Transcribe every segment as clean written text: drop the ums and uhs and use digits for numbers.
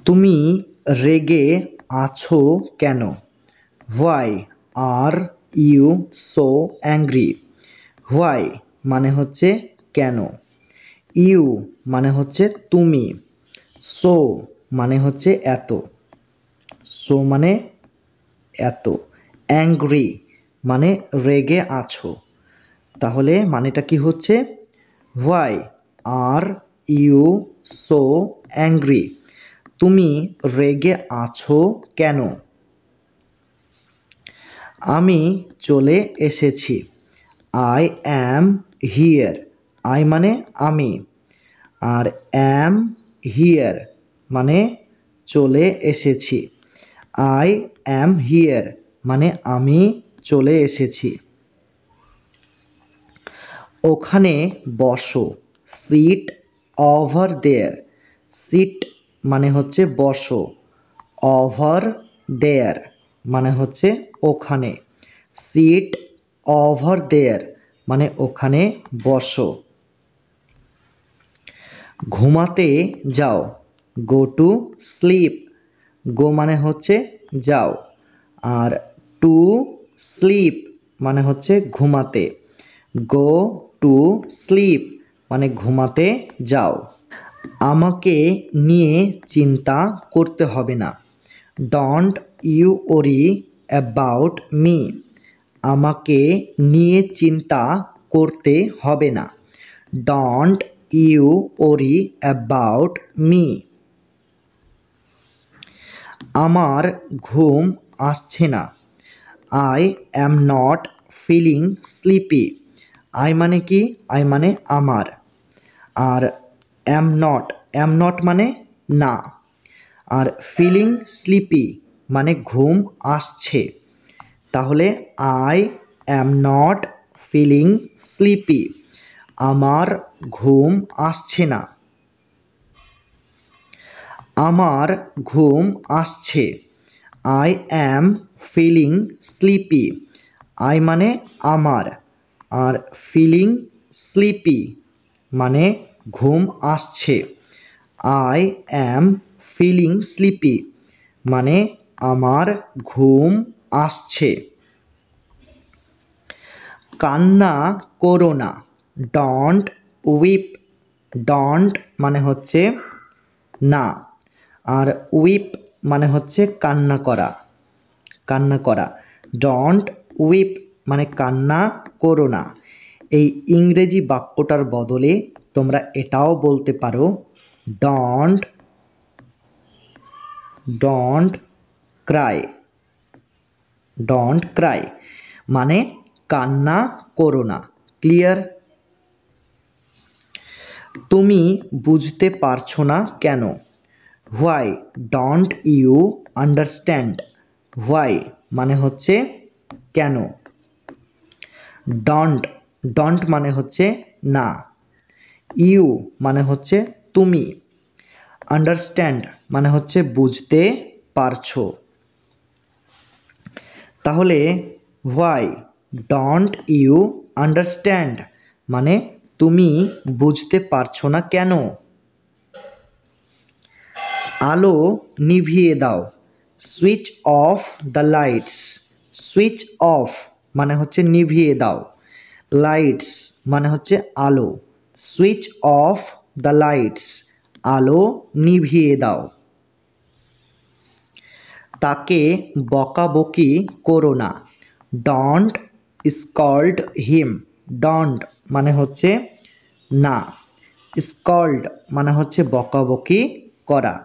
তুমি রেগে আছো কেন? Why are you so angry? Why মানে হচ্ছে কেন, ইউ মানে হচ্ছে তুমি, সো মানে হচ্ছে এত, সো মানে এত, অ্যাংরি মানে রেগে আছো। তাহলে মানেটা কি হচ্ছে? Why are you so angry? তুমি রেগে আছো কেন? আমি চলে এসেছি। I am here. আই মানে আমি, আর অ্যাম হিয়ার মানে চলে এসেছি। আই অ্যাম হিয়ার মানে আমি চলে এসেছি। ওখানে বসো। সিট ওভার দেয়ার। সিট মানে হচ্ছে বসো, ওভার দেয়ার মানে হচ্ছে ওখানে। সিট ওভার দেয়ার মানে ওখানে বসো। ঘুমাতে যাও। গো টু স্লিপ। গো মানে হচ্ছে যাও, আর টু স্লিপ মানে হচ্ছে ঘুমাতে। গো টু স্লিপ মানে ঘুমাতে যাও। আমাকে নিয়ে চিন্তা করতে হবে না। Don't you worry about me. আমাকে নিয়ে চিন্তা করতে হবে না। Don't you worry about me. আমার ঘুম আসছে না। I am not feeling sleepy. I মানে কি? আই মানে আমার, আর অ্যাম নট মানে না, আর ফিলিং স্লিপি মানে ঘুম আসছে। তাহলে I am not feeling sleepy, আমার ঘুম আসছে না। আমার ঘুম আসছে। I am feeling sleepy. I মানে আমার, আর ফিলিং স্লিপি মানে ঘুম আসছে। আই অ্যাম ফিলিং স্লিপি মানে আমার ঘুম আসছে। কান্না করো না। Don't weep. ডোন্ট মানে হচ্ছে না, আর উইপ মানে হচ্ছে কান্না করা, কান্না করা। ডোন্ট উইপ মানে কান্না করো না। এই ইংরেজি বাক্যটার বদলে তোমরা এটাও বলতে পারো, don't don't Cry. Don't Cry মানে কান্না করো না। ক্লিয়ার? তুমি বুঝতে পারছো না কেন? Why don't you understand? Why মানে হচ্ছে কেন। ডোন্ট ডোন্ট মানে হচ্ছে না। ইউ মানে হচ্ছে তুমি। আন্ডারস্ট্যান্ড মানে হচ্ছে বুঝতে পারছো। তাহলে হোয়াই ডোন্ট ইউ আন্ডারস্ট্যান্ড মানে তুমি বুঝতে পারছো না কেন? আলো নিভিয়ে দাও। Switch off the lights. Switch off মানে হচ্ছে নিভিয়ে দাও। লাইটস মানে হচ্ছে আলো। সুইচ অফ দ্য লাইটস আলো নিভিয়ে দাও। তাকে বকাবকি করো না। Don't scold him. ডোন্ট মানে হচ্ছে না, স্কল্ড মানে হচ্ছে বকাবকি করা।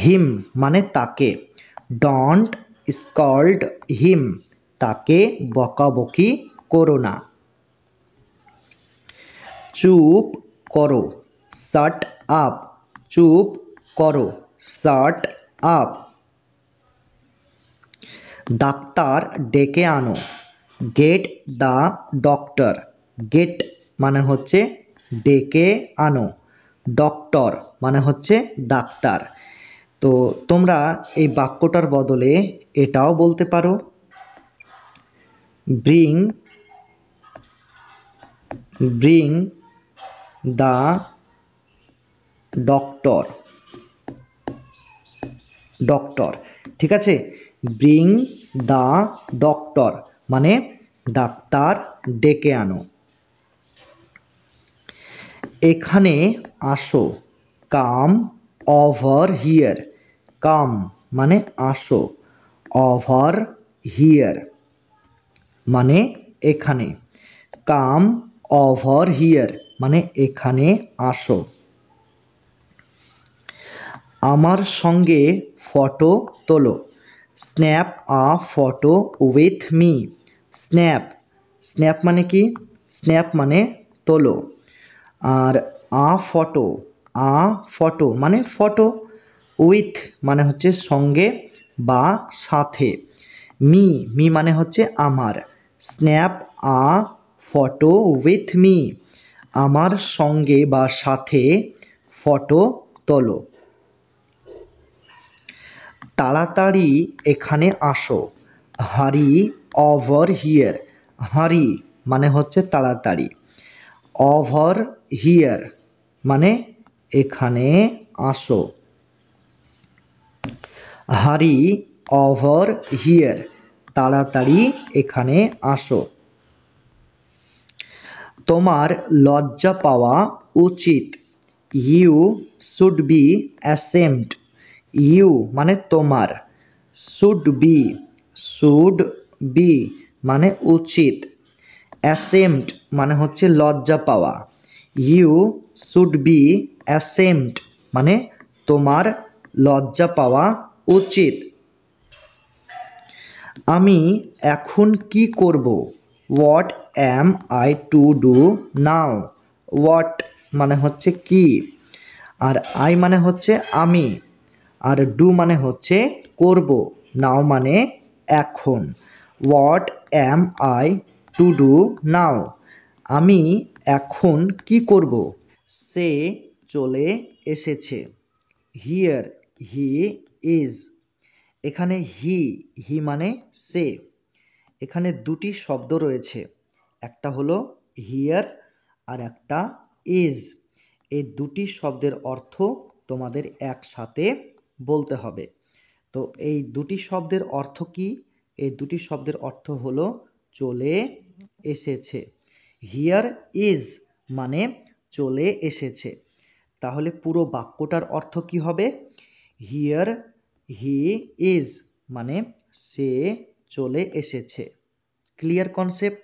হিম মানে তাকে। ডোন্ট স্কল্ড হিম তাকে বকাবকি করো না। চুপ করো। Shut up. চুপ করো। Shut up. ডাক্তার ডেকে আনো। Get the doctor. গেট মানে হচ্ছে ডেকে আনো, ডক্টর মানে হচ্ছে ডাক্তার। তো তোমরা এই বাক্যটার বদলে এটাও বলতে পারো, bring bring the doctor. Doctor. ঠিক আছে, ব্রিং দ্য ডক্টর মানে ডাক্তার ডেকে আনো। এখানে আসো, কাম ওভার হিয়ার। কাম মানে আসো, ওভার হিয়ার মানে এখানে। কাম ওভার হিয়ার মানে এখানে আসো। আমার সঙ্গে ফটো তোলো। Snap a photo with me. Snap, snap মানে কি? স্ন্যাপ মানে তোলো। আর আ ফটো মানে ফটো, উইথ মানে হচ্ছে সঙ্গে বা সাথে, মি মি মানে হচ্ছে আমার। Snap a photo with me, আমার সঙ্গে বা সাথে ফটো তোলো। তাড়াতাড়ি এখানে আসো, হারি ওভার হিয়ার। হারি মানে হচ্ছে তাড়াতাড়ি, ওভার হিয়ার মানে এখানে আসো। হারি ওভার হিয়ার তাড়াতাড়ি এখানে আসো। তোমার লজ্জা পাওয়া উচিত। You should be ashamed. You মানে তোমার, শুড বি মানে উচিত, অ্যাশেমড মানে হচ্ছে লজ্জা পাওয়া। ইউ শুড বি অ্যাশেমড মানে তোমার লজ্জা পাওয়া উচিত। আমি এখন কি করব? What am I to do now. What মানে হচ্ছে কি, আর আই মানে হচ্ছে আমি, আর ডু মানে হচ্ছে করব, নাও মানে এখন। What am I to do now, আমি এখন কি করব? সে চলে এসেছে। Here he is. এখানে হি মানে সে। এখানে দুটি শব্দ রয়েছে, একটা হলো হিয়ার আর একটা ইজ। এই দুটি শব্দের অর্থ তোমাদের একসাথে বলতে হবে। তো এই দুটি শব্দের অর্থ কি? এই দুটি শব্দের অর্থ হলো চলে এসেছে। হিয়ার ইজ মানে চলে এসেছে। তাহলে পুরো বাক্যটার অর্থ কি হবে? হিয়ার হি ইজ মানে সে চলে এসেছে। Clear concept?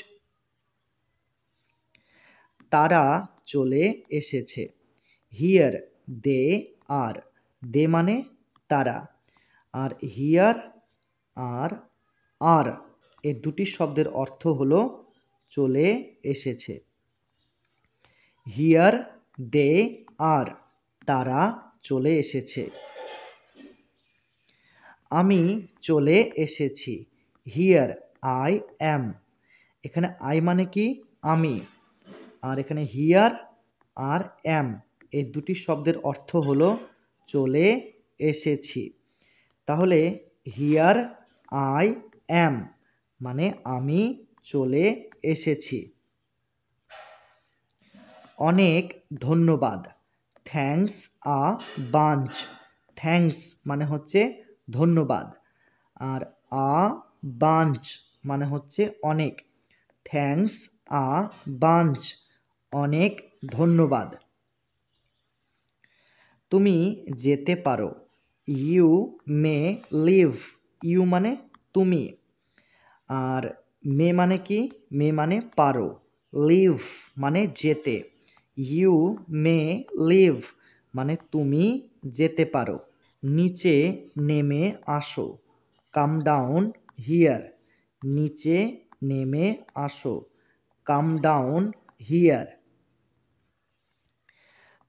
তারা চলে এসেছে। হিয়ার দে আর। দে মানে তারা, আর হিয়ার আর এই দুটি শব্দের অর্থ হলো চলে এসেছে। হিয়ার দে আর, তারা চলে এসেছে। আমি চলে এসেছি। Here I am. এখানে আই মানে কি? আমি। আর এখানে হিয়ার আর অ্যাম এই দুটি শব্দের অর্থ হলো চলে এসেছি। তাহলে হিয়ার আই অ্যাম মানে আমি চলে এসেছি। অনেক ধন্যবাদ। Thanks a bunch. থ্যাঙ্কস মানে হচ্ছে ধন্যবাদ, আর আ বাঞ্চ মানে হচ্ছে অনেক। থ্যাঙ্কস আ বাঞ্চ অনেক ধন্যবাদ। তুমি যেতে পারো। You may leave. ইউ মানে তুমি, আর মে মানে কি? মে মানে পারো, লিভ মানে যেতে। ইউ মে লিভ মানে তুমি যেতে পারো। নিচে নেমে আসো। Come down here. নিচে নেমে আসো। Come down here.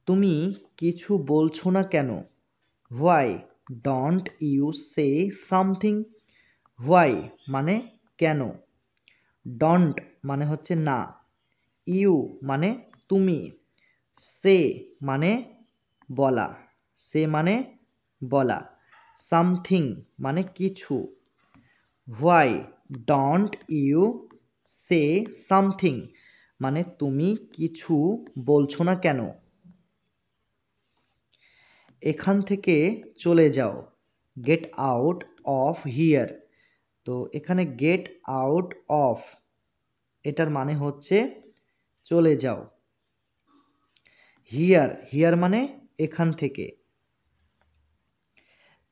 তুমি কিছু বলছো না কেন? Why don't you say something. Why মানে কেন, ডন্ট মানে হচ্ছে না, ইউ মানে তুমি, সে মানে বলা, সে মানে বলা, সামথিং মানে কিছু। Why don't you say something মানে তুমি কিছু বলছো না কেন? এখান থেকে চলে যাও। Get out of here. তো এখানে গেট আউট অফ এটার মানে হচ্ছে চলে যাও। হিয়ার, হিয়ার মানে এখান থেকে।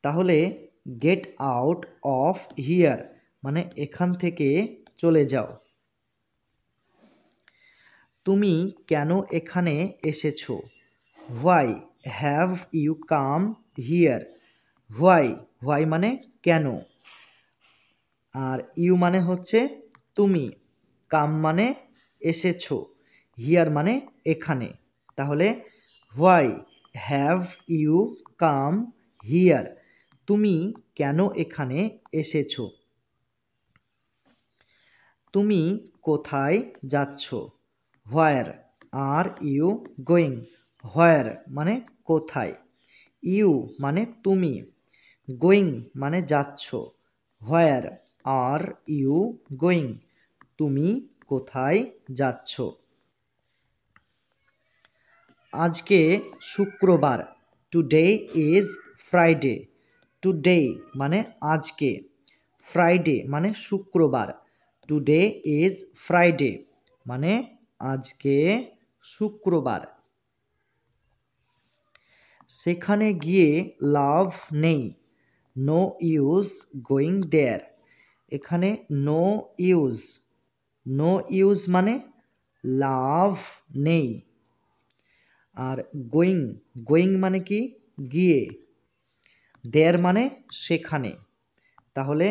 তাহলে গেট আউট অফ হিয়ার মানে এখান থেকে চলে যাও। তুমি কেন এখানে এসেছো? Why have you come here. Why, why মানে কেন, আর ইউ মানে হচ্ছে তুমি, কাম মানে এসেছো, হিয়ার মানে এখানে। তাহলে why have you come here, তুমি কেন এখানে এসেছো? তুমি কোথায় যাচ্ছ? হোয়ার আর ইউ গোয়িং। হোয়ার মানে কোথায়, ইউ মানে তুমি, গোয়িং মানে যাচ্ছ। হোয়ার আর ইউ গোয়িং, তুমি কোথায় যাচ্ছ? আজকে শুক্রবার, টুডে ইজ ফ্রাইডে। টুডে মানে আজকে, ফ্রাইডে মানে শুক্রবার, টুডে ইজ ফ্রাইডে মানে আজকে শুক্রবার। সেখানে গিয়ে লাভ নেই, নো ইউজ গোয়িং দেয়ার। এখানে নো ইউজ, নো ইউজ মানে লাভ নেই, আর গোয়িং, গোয়িং মানে কি গিয়ে, দেয়ার মানে সেখানে। তাহলে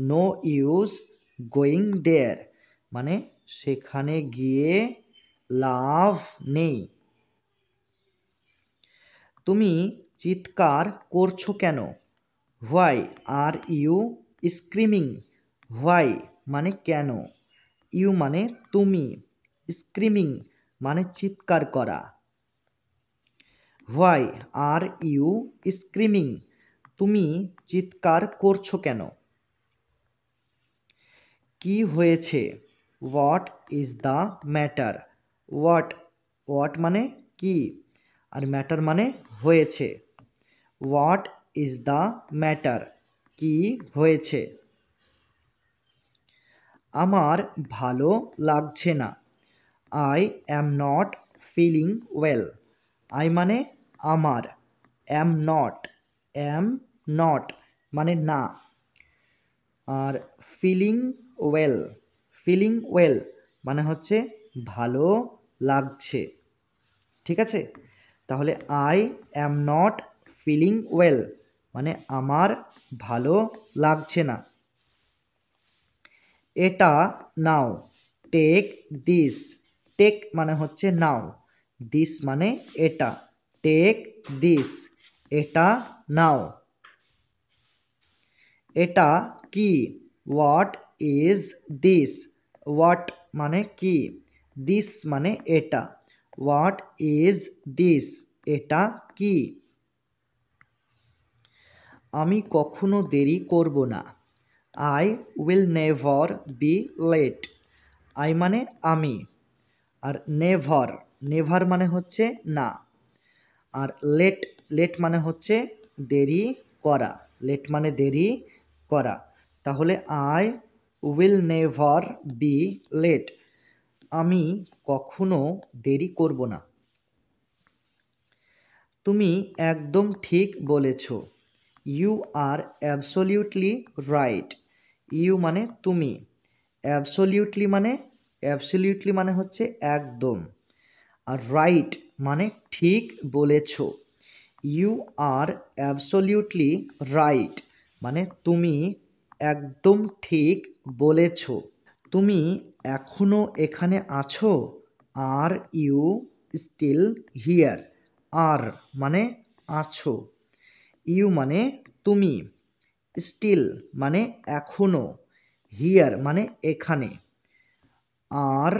নো ইউজ গোয়িং দেয়ার মানে সেখানে গিয়ে লাভ নেই। তুমি চিৎকার করছো কেন? Why are you screaming. Why মানে কেন, ইউ মানে তুমি, স্ক্রিমিং মানে চিৎকার করা। হোয়াই আর ইউ স্ক্রিমিং, তুমি চিৎকার করছো কেন? কি হয়েছে? What is the matter. What, what মানে কি, আর ম্যাটার মানে হয়েছে। হোয়াট ইজ দ্য ম্যাটার, কি হয়েছে? আমার ভালো লাগছে না, I am not feeling well. I মানে আমার, অ্যাম নট, অ্যাম নট মানে না, আর ফিলিং ওয়েল, ফিলিং ওয়েল মানে হচ্ছে ভালো লাগছে। ঠিক আছে, তাহলে I am not feeling well মানে আমার ভালো লাগছে না। এটা নাও, টেক দিস। টেক মানে হচ্ছে নাও, দিস মানে এটা, টেক দিস এটা নাও। এটা কি? What is this. হোয়াট মানে কি, দিস মানে এটা, হোয়াট ইজ দিস এটা কি? আমি কখনো দেরি করব না, I will never be late. I মানে আমি, আর নেভার, নেভার মানে হচ্ছে না, আর লেট, লেট মানে হচ্ছে দেরি করা, লেট মানে দেরি করা। তাহলে I will never be late, আমি কখনো দেরি করব না। তুমি একদম ঠিক বলেছ, you are absolutely right. You মানে তুমি, অ্যাবসলিউটলি মানে, অ্যাবসলিউটলি মানে হচ্ছে একদম, আর রাইট মানে ঠিক বলেছ। ইউ আর অ্যাবসলিউটলি রাইট মানে তুমি একদম ঠিক বলেছ। তুমি এখনো এখানে আছো, আর ইউ স্টিল হিয়ার। আর মানে আছো, ইউ মানে তুমি, স্টিল মানে এখনো, হিয়ার মানে এখানে। আর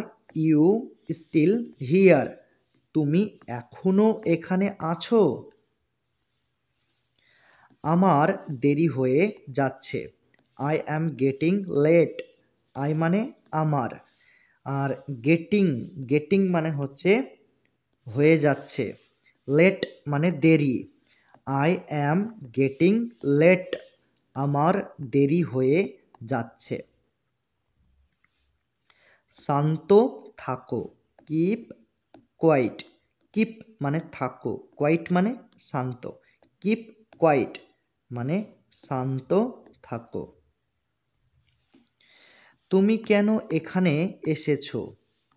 ইউ স্টিল হিয়ার, তুমি এখনো এখানে আছো। আমার দেরি হয়ে যাচ্ছে, I am getting late. I মানে আমার, আর গেটিং, গেটিং মানে হচ্ছে হয়ে যাচ্ছে, লেট মানে দেরি, আই অ্যাম গেটিং লেট, আমার দেরি হয়ে যাচ্ছে। শান্ত থাকো, কিপ কোয়াইট, কিপ মানে থাকো, কোয়াইট মানে শান্ত, কিপ কোয়াইট মানে শান্ত থাকো। তুমি কেন এখানে এসেছো?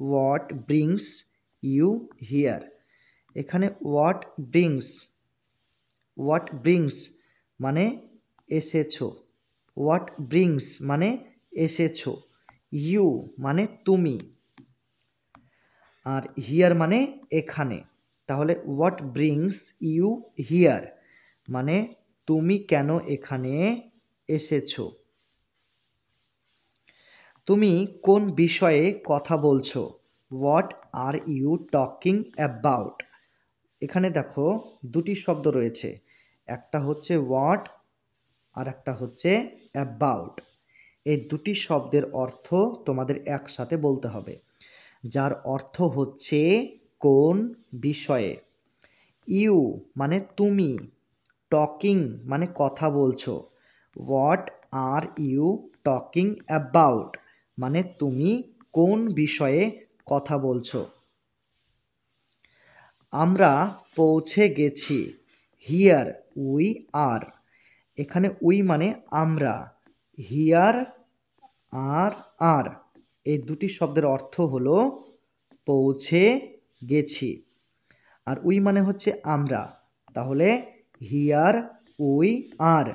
What brings you here. এখানে হোয়াট ব্রিংস মানে এসেছো, হোয়াট ব্রিংস মানে এসেছো, ইউ মানে তুমি, আর হিয়ার মানে এখানে। তাহলে হোয়াট ব্রিংস ইউ হিয়ার মানে তুমি কেন এখানে এসেছো। তুমি কোন বিষয়ে কথা বলছো? What are you talking about. এখানে দেখো দুটি শব্দ রয়েছে, একটা হচ্ছে হোয়াট আর একটা হচ্ছে অ্যাবাউট। এই দুটি শব্দের অর্থ তোমাদের একসাথে বলতে হবে, যার অর্থ হচ্ছে কোন বিষয়ে। ইউ মানে তুমি, টকিং মানে কথা বলছো, what are you talking about মানে তুমি কোন বিষয়ে কথা বলছো। আমরা পৌঁছে গেছি, হিয়ার উই আর। এখানে উই মানে আমরা, হিয়ার আর এই দুটি শব্দের অর্থ হলো পৌঁছে গেছি, আর উই মানে হচ্ছে আমরা। তাহলে হিয়ার উই আর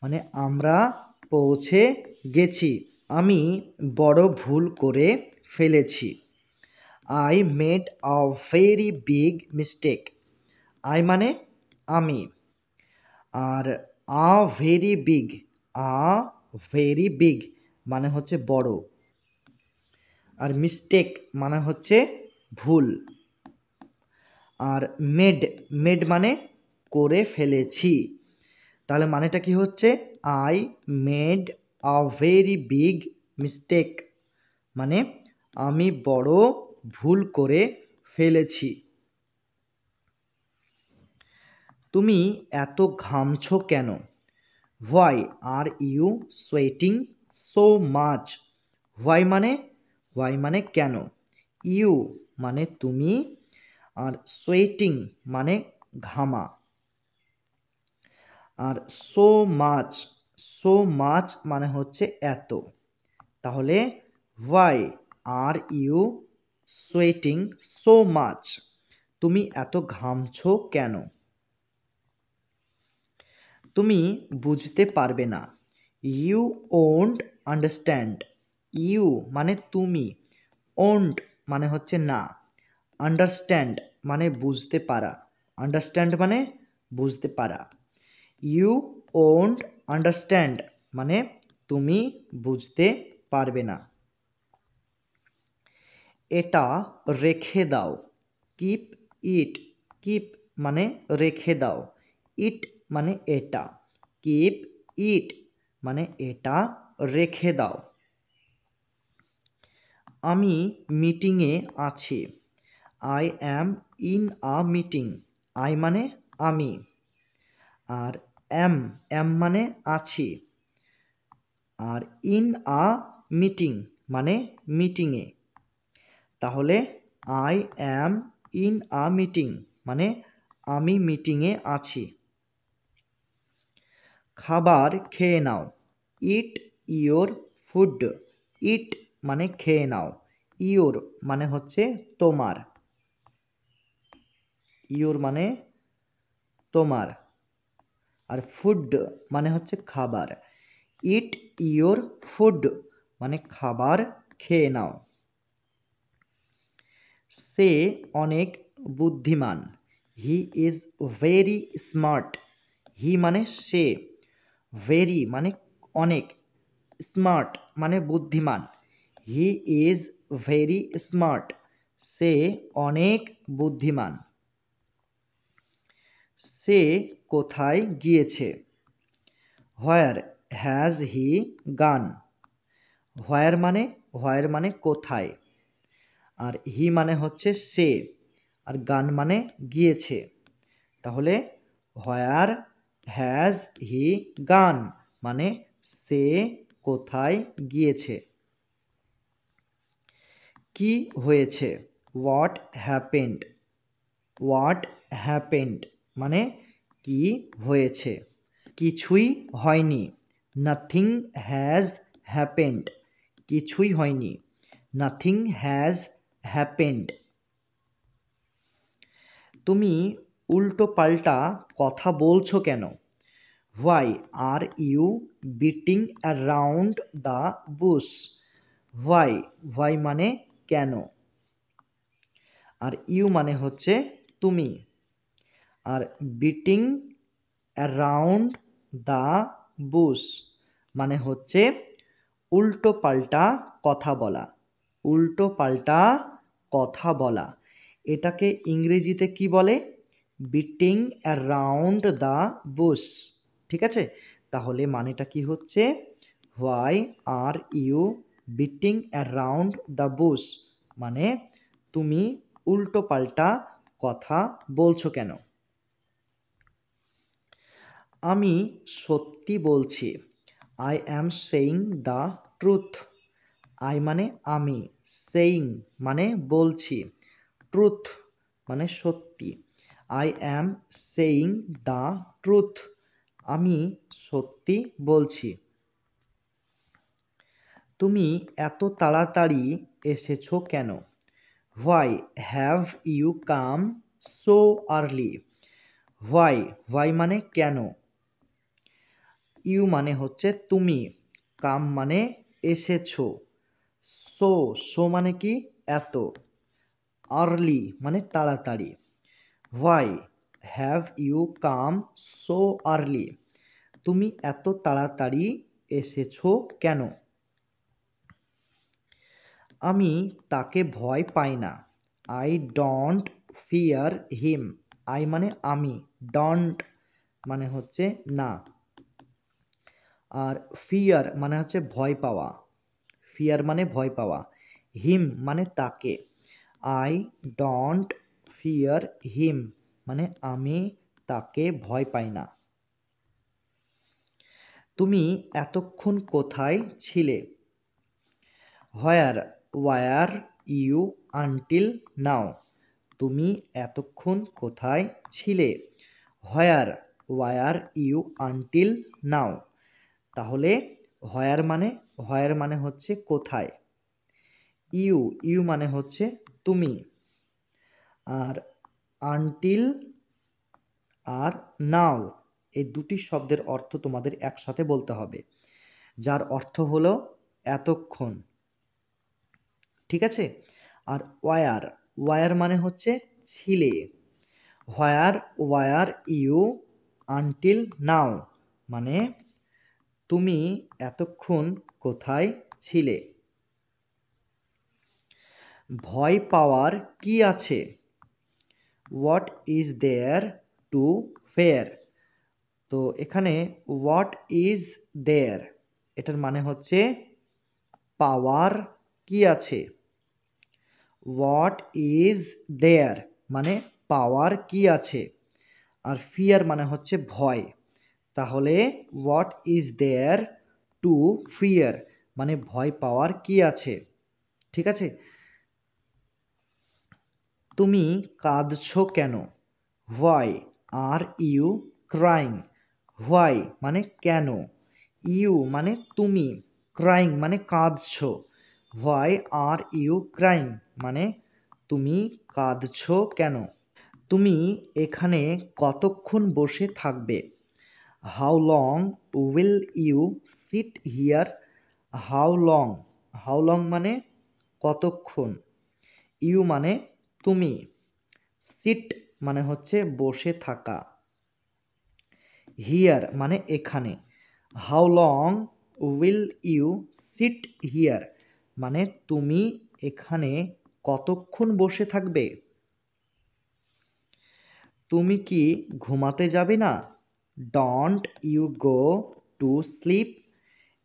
মানে আমরা পৌঁছে গেছি। আমি বড় ভুল করে ফেলেছি, I made a very big mistake. I মানে আমি, আর আ ভেরি বিগ মানে হচ্ছে বড়, আর মিস্টেক মানে হচ্ছে ভুল। আর মেড মানে করে ফেলেছি, তাহলে মানেটা কি হচ্ছে I made a very big mistake মানে আমি বড় ভুল করে ফেলেছি। তুমি এত ঘামছো কেন? Why are you sweating so much. Why মানে কেন, ইউ মানে তুমি, আর সোয়েটিং মানে ঘামা, আর সো মাচ মানে হচ্ছে এত। তাহলে why are you sweating so much, তুমি এত ঘামছো কেন। তুমি বুঝতে পারবে না, ইউ ওন্ট আন্ডারস্ট্যান্ড। ইউ মানে তুমি, ওন্ট মানে হচ্ছে না, আন্ডারস্ট্যান্ড মানে বুঝতে পারা, আন্ডারস্ট্যান্ড মানে বুঝতে পারা। ইউ ওন্ট আন্ডারস্ট্যান্ড মানে তুমি বুঝতে পারবে না। এটা রেখে দাও, কিপ ইট। কিপ মানে রেখে দাও, ইট মানে এটা, কিপ ইট মানে এটা রেখে দাও। আমি মিটিংয়ে আছি, I am in a meeting. I মানে আমি, আর অ্যাম মানে আছি, আর ইন আ মিটিং মানে মিটিংয়ে। তাহলে I am in a meeting মানে আমি মিটিংয়ে আছি। খাবার খেয়ে নাও, ইট ইয়োর ফুড। ইট মানে খেয়ে নাও, ইয়োর মানে হচ্ছে তোমার, ইয়োর মানে তোমার, আর ফুড মানে হচ্ছে খাবার। ইট ইয়োর ফুড মানে খাবার খেয়ে নাও। সে অনেক বুদ্ধিমান, হি ইজ ভেরি স্মার্ট। হি মানে সে, ভেরি মানে অনেক, স্মার্ট মানে বুদ্ধিমান। হি ইজ ভেরি স্মার্ট, সে অনেক বুদ্ধিমান। সে কোথায় গিয়েছে? হোয়ার হ্যাজ হি গান। হোয়ার মানে কোথায়, আর হি মানে হচ্ছে সে, আর গান মানে গিয়েছে। তাহলে হোয়ার হ্যাজ হি গান মানে সে কোথায় গিয়েছে। কি হয়েছে? What happened. হোয়াট হ্যাপেন্ড মানে কি হয়েছে। কিছুই হয়নি। Nothing has happened. কিছুই হয়নি। Nothing has happened. তুমি উল্টো পাল্টা কথা বলছো কেন? Why are you beating around the bush. Why, why মানে কেন, আর ইউ মানে হচ্ছে তুমি, are beating around the bush মানে হচ্ছে উল্টো পাল্টা কথা বলা। উল্টো পাল্টা কথা বলা, এটাকে ইংরেজিতে কি বলে? Beating around the bush. ঠিক আছে, তাহলে মানেটা কি হচ্ছে? Why are you beating around the bush মানে তুমি উল্টো পাল্টা কথা বলছো কেন। আমি সত্যি বলছি। I am saying the truth. I মানে আমি, সেইং মানে বলছি, ট্রুথ মানে সত্যি। I am saying the truth আমি সত্যি বলছি। তুমি এত তাড়াতাড়ি এসেছো কেন? Why have you come so early. Why, why মানে কেন, ইউ মানে হচ্ছে তুমি, কাম মানে এসেছো, সো, সো মানে কি এত, আর্লি মানে তাড়াতাড়ি। Why have you come so early তুমি এত তাড়াতাড়ি এসেছো কেন? আমি তাকে ভয় পাই না। I don't fear him. I মানে আমি, ডোন্ট মানে হচ্ছে না, আর ফিয়ার মানে হচ্ছে ভয় পাওয়া। ফিয়ার মানে ভয় পাওয়া। হিম মানে তাকে। আই ডোন্ট ফিয়ার হিম মানে আমি তাকে ভয় পাই না। তুমি এতক্ষণ কোথায় ছিলে? Where were you until now. তুমি এতক্ষণ কোথায় ছিলে? Where were you until now. তাহলে হোয়ার মানে হচ্ছে কোথায়, ইউ, ইউ মানে হচ্ছে তুমি, আর আনটিল আর নাও এই দুটি শব্দের অর্থ তোমাদের একসাথে বলতে হবে, যার অর্থ হলো এতক্ষণ। ঠিক আছে, আর ওয়ার, ওয়ার মানে হচ্ছে ছিলে। Where were you until now মানে তুমি এতক্ষণ কোথায় ছিলে। ভয় পাওয়ার কি আছে? What is there to fear. তো এখানে হোয়াট ইজ দেয়ার এটার মানে হচ্ছে পাওয়ার কি আছে। হোয়াট ইজ দেয়ার মানে পাওয়ার কি আছে, আর ফিয়ার মানে হচ্ছে ভয়। তাহলে what is there to fear মানে ভয় পাওয়ার কি আছে। ঠিক আছে, তুমি কাঁদছো কেন? Why are you crying. Why মানে কেন, ইউ মানে তুমি, ক্রাইং মানে কাঁদছো। হোয়াই আর ইউ ক্রাইং মানে তুমি কাঁদছো কেন। তুমি এখানে কতক্ষণ বসে থাকবে? How long will you sit here. How long, how long মানে কতক্ষণ, ইউ মানে তুমি, সিট মানে হচ্ছে বসে থাকা, হিয়ার মানে এখানে। How long will you sit here মানে তুমি এখানে কতক্ষণ বসে থাকবে। তুমি কি ঘুমাতে যাবে না? Don't you go to sleep.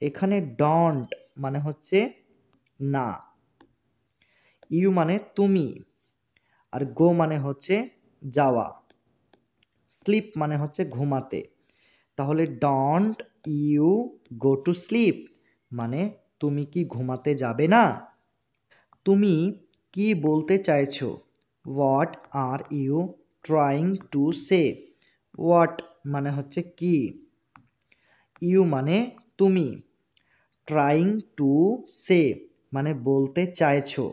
এখানে ডন্ট মানে হচ্ছে না, ইউ মানে তুমি, আর গো মানে হচ্ছে যাওয়া, স্লিপ মানে হচ্ছে ঘুমাতে। তাহলে don't you go to sleep মানে তুমি কি ঘুমাতে যাবে না? তুমি কি বলতে চাইছো? What are you trying to say? What মানে হচ্ছে কি, ইউ মানে তুমি, ট্রাইং টু সে মানে বলতে চাইছো।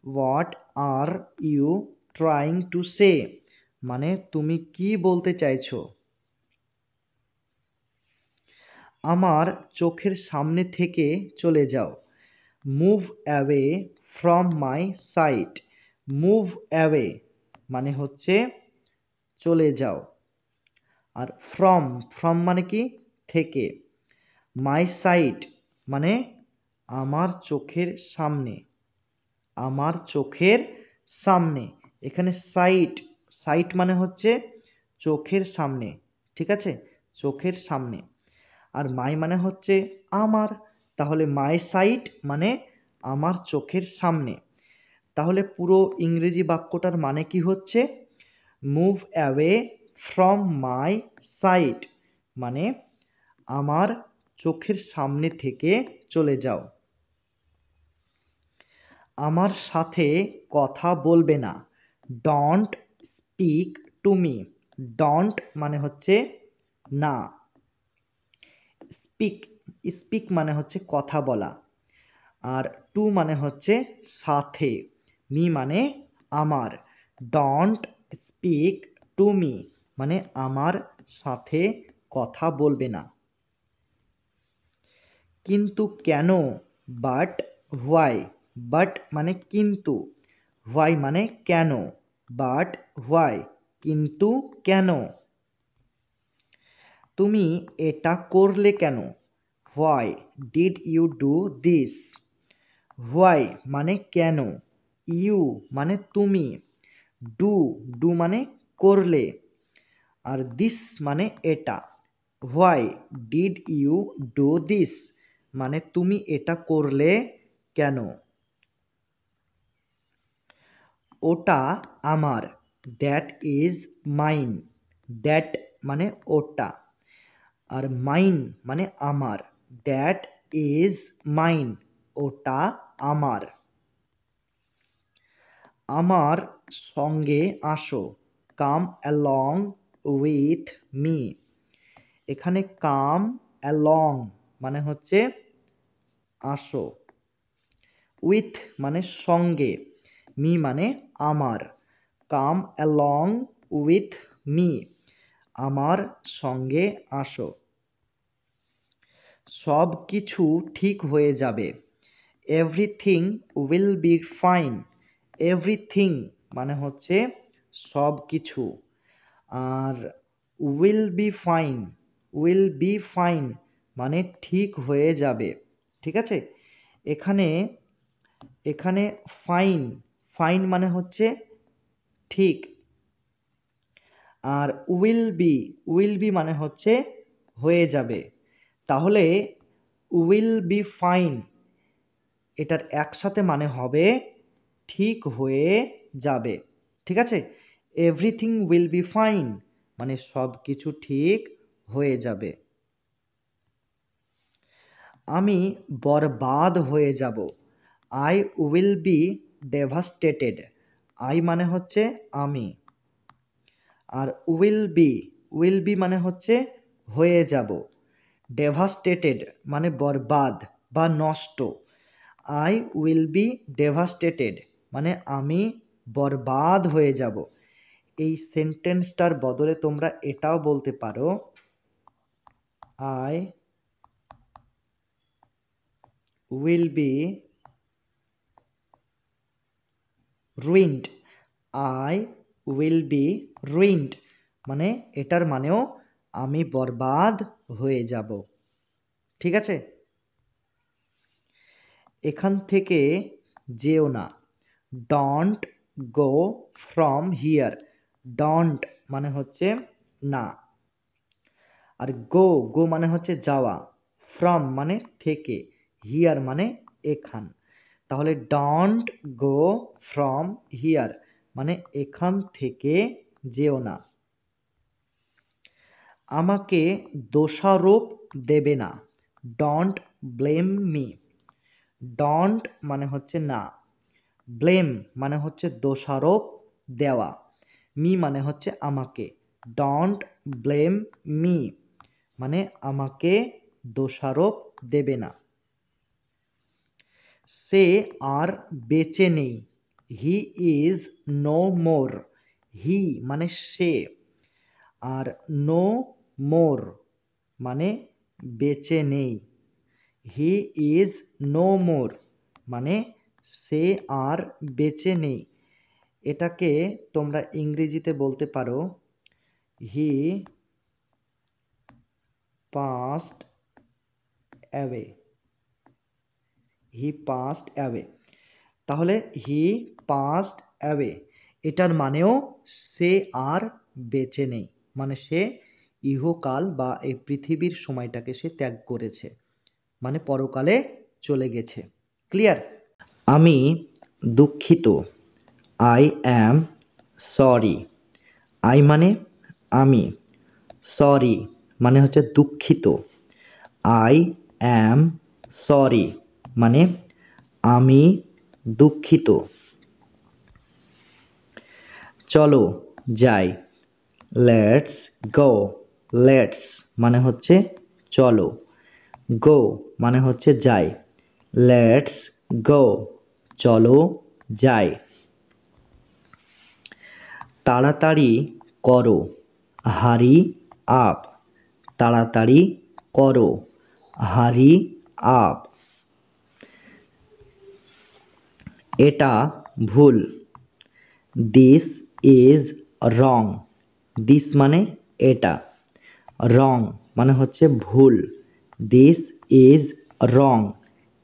What are you trying to say মানে তুমি কি বলতে চাইছো? আমার চোখের সামনে থেকে চলে যাও। Move away from my sight. Move away মানে হচ্ছে চলে যাও। আর ফ্রম, ফ্রম মানে কি থেকে। মাই সাইট মানে আমার চোখের সামনে, আমার চোখের সামনে। এখানে সাইট, সাইট মানে হচ্ছে চোখের সামনে, ঠিক আছে, চোখের সামনে। আর মাই মানে হচ্ছে আমার, তাহলে মাই সাইট মানে আমার চোখের সামনে। তাহলে পুরো ইংরেজি বাক্যটার মানে কি হচ্ছে? Move away from my sight মানে আমার চোখের সামনে থেকে চলে যাও। আমার সাথে কথা বলবে না। Don't speak to me. Don't মানে হচ্ছে না, স্পিক, স্পিক মানে হচ্ছে কথা বলা, আর টু মানে হচ্ছে সাথে, মি মানে আমার। ডোন্ট স্পিক টু মি মানে আমার সাথে কথা বলবে না। কিন্তু কেন, বাট হোয়াই। বাট মানে কিন্তু, হোয়াই মানে কেন, বাট হোয়াই কিন্তু কেন। তুমি এটা করলে কেন? Why did you do this. Why মানে কেন, ইউ মানে তুমি, ডু, ডু মানে করলে, আর দিস মানে এটা। Why did you do this মানে তুমি এটা করলে কেন? ওটা আমার। That is mine. দ্যাট মানে ওটা, আর মাইন মানে আমার। দ্যাট ইজ মাইন ওটা আমার। আমার সঙ্গে আসো। Come along with me. এখানে কাম অ্যালং মানে হচ্ছে আসো, উইথ মানে সঙ্গে, মি মানে আমার। কাম অ্যালং উইথ মি আমার সঙ্গে আসো। সব কিছু ঠিক হয়ে যাবে। Everything will be fine. Everything মানে হচ্ছে সব কিছু, আর will be fine, will be fine মানে ঠিক হয়ে যাবে, ঠিক আছে। এখানে, এখানে ফাইন, ফাইন মানে হচ্ছে ঠিক, আর উইল বি মানে হচ্ছে হয়ে যাবে। তাহলে উইল বি ফাইন এটার একসাথে মানে হবে ঠিক হয়ে যাবে, ঠিক আছে। এভরিথিং উইল বি ফাইন মানে সব কিছু ঠিক হয়ে যাবে। আমি বরবাদ হয়ে যাব। I will be devastated. I মানে হচ্ছে আমি, আর উইল বি মানে হচ্ছে হয়ে যাব। ডেভাস্টেটেড মানে বরবাদ বা নষ্ট। আই উইল বি ডেভাস্টেটেড মানে আমি বরবাদ হয়ে যাব। এই সেন্টেন্সটার বদলে তোমরা এটাও বলতে পারো, I will be ruined. I will be ruined মানে এটার মানেও আমি বরবাদ হয়ে যাব, ঠিক আছে। এখান থেকে যেও না। Don't go from here. Don't মানে হচ্ছে না, আর গো, গো মানে হচ্ছে যাওয়া, ফ্রম মানে থেকে, হিয়ার মানে এখান। তাহলে ডোন্ট গো ফ্রম হিয়ার মানে এখান থেকে যেও না। আমাকে দোষারোপ দেবে না, ডোন্ট ব্লেম মি। ডোন্ট মানে হচ্ছে না, ব্লেম মানে হচ্ছে দোষারোপ দেওয়া, মি মানে হচ্ছে আমাকে। ডোন্ট ব্লেম মি মানে আমাকে দোষারোপ দেবে না। সে আর বেঁচে নেই, হি ইজ নো মোর। হি মানে সে, আর নো মোর মানে বেঁচে নেই। হি ইজ নো মোর মানে সে আর বেঁচে নেই। এটাকে তোমরা ইংরেজিতে বলতে পারো হি পাস্ট অ্যাওয়ে। হি পাস্ট অ্যাওয়ে। তাহলে হি পাস্ট অ্যাওয়ে এটার মানেও সে আর বেঁচে নেই, মানে সে ইহকাল বা এই পৃথিবীর সময়টাকে সে ত্যাগ করেছে, মানে পরকালে চলে গেছে। ক্লিয়ার? আমি দুঃখিত, আই অ্যাম সরি। আই মানে আমি, সরি মানে হচ্ছে দুঃখিত। আই অ্যাম সরি মানে আমি দুঃখিত। চলো যাই, লেটস গো। লেটস মানে হচ্ছে চলো, গো মানে হচ্ছে যাই। লেটস গো চলো যাই। তাড়াতাড়ি করো, হারি আপ। তাড়াতাড়ি করো, হারি আপ। এটা ভুল, দিস ইজ রং। দিস মানে এটা, রং মানে হচ্ছে ভুল। দিস ইজ রং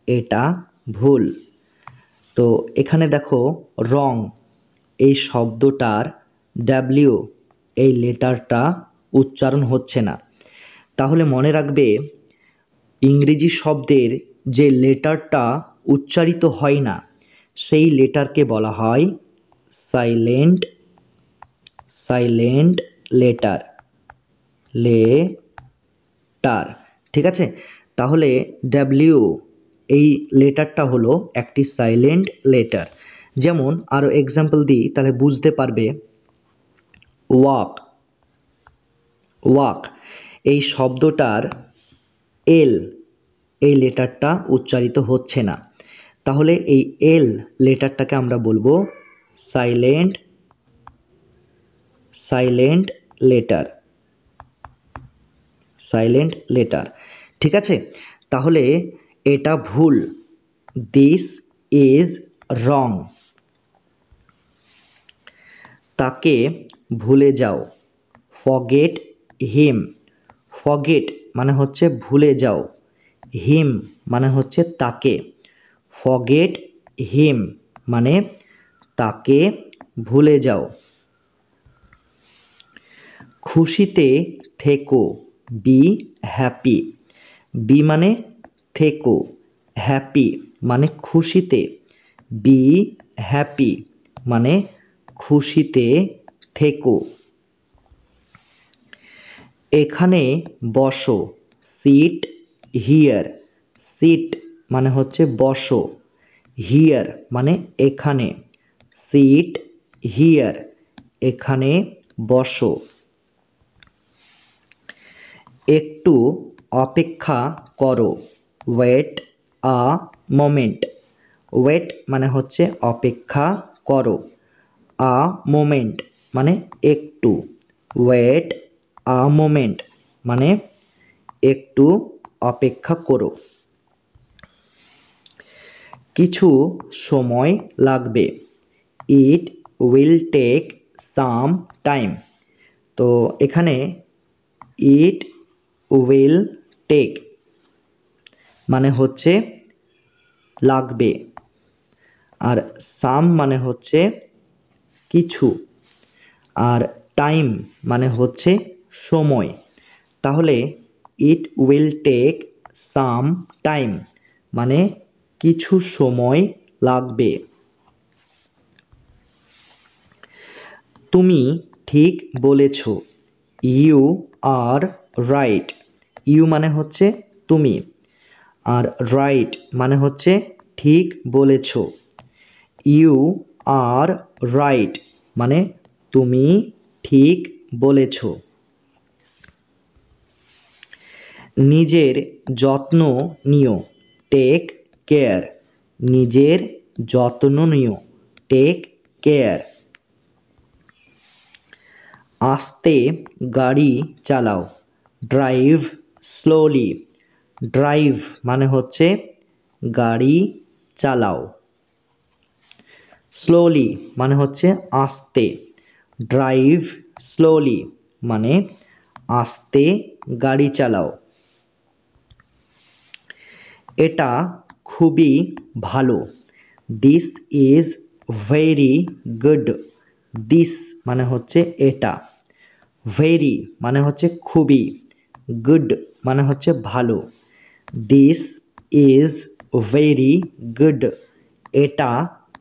এটা ভুল। তো এখানে দেখো রং এই শব্দটার ডাব্লিউ এই লেটারটা উচ্চারণ হচ্ছে না। তাহলে মনে রাখবে ইংরেজি শব্দের যে লেটারটা উচ্চারিত হয় না সেই লেটারকে বলা হয় সাইলেন্ট সাইলেন্ট লেটার। লেটার ঠিক আছে? তাহলে ডাব্লিউ এই লেটারটা হলো একটি সাইলেন্ট লেটার। যেমন আরও এক্সাম্পল দিই তাহলে বুঝতে পারবে। ওয়াক, ওয়াক এই শব্দটার এল এই লেটারটা উচ্চারিত হচ্ছে না। তাহলে এই এল লেটারটাকে আমরা বলবো silent silent letter. Silent letter ঠিক আছে? তাহলে এটা ভুল, দিস ইজ রং। তাকে ভুলে যাও, ফরগেট হিম। ফরগেট মানে হচ্ছে ভুলে যাও, হিম মানে হচ্ছে তাকে। ফরগেট হিম মানে তাকে ভুলে যাও। খুশিতে থেকো, বি হ্যাপি। বি মানে থেকো, হ্যাপি মানে খুশিতে। বি হ্যাপি মানে খুশিতে থেকো। এখানে বসো, সিট হিয়ার। সিট মানে হচ্ছে বসো, হিয়ার মানে এখানে। সিট হিয়ার এখানে বসো। একটু অপেক্ষা করো, ওয়েট আ মোমেন্ট। ওয়েট মানে হচ্ছে অপেক্ষা করো, আ মোমেন্ট মানে একটু। ওয়েট আ মোমেন্ট মানে একটু অপেক্ষা করো। কিছু সময় লাগবে, it will take some time. তো এখানে ইট উইল টেক মানে হচ্ছে লাগবে, আর সাম মানে হচ্ছে কিছু, আর টাইম মানে হচ্ছে সময়। তাহলে it will take some time মানে কিছু সময় লাগবে। তুমি ঠিক বলেছ, ইউ আর রাইট। ইউ মানে হচ্ছে তুমি, আর রাইট মানে হচ্ছে ঠিক বলেছ। ইউ আর রাইট মানে তুমি ঠিক বলেছ। নিজের যত্ন নিও, টেক কেয়ার। নিজের যত্ন নিও, টেক কেয়ার। আস্তে গাড়ি চালাও, ড্রাইভ স্লোলি। ড্রাইভ মানে হচ্ছে গাড়ি চালাও। স্লোলি মানে হচ্ছে আস্তে। ড্রাইভ স্লোলি মানে আস্তে গাড়ি চালাও। এটা খুবই ভালো, this is very good. This মানে হচ্ছে এটা, ভেরি মানে হচ্ছে খুবই, গুড মানে হচ্ছে ভালো। দিস ইজ ভেরি গুড, এটা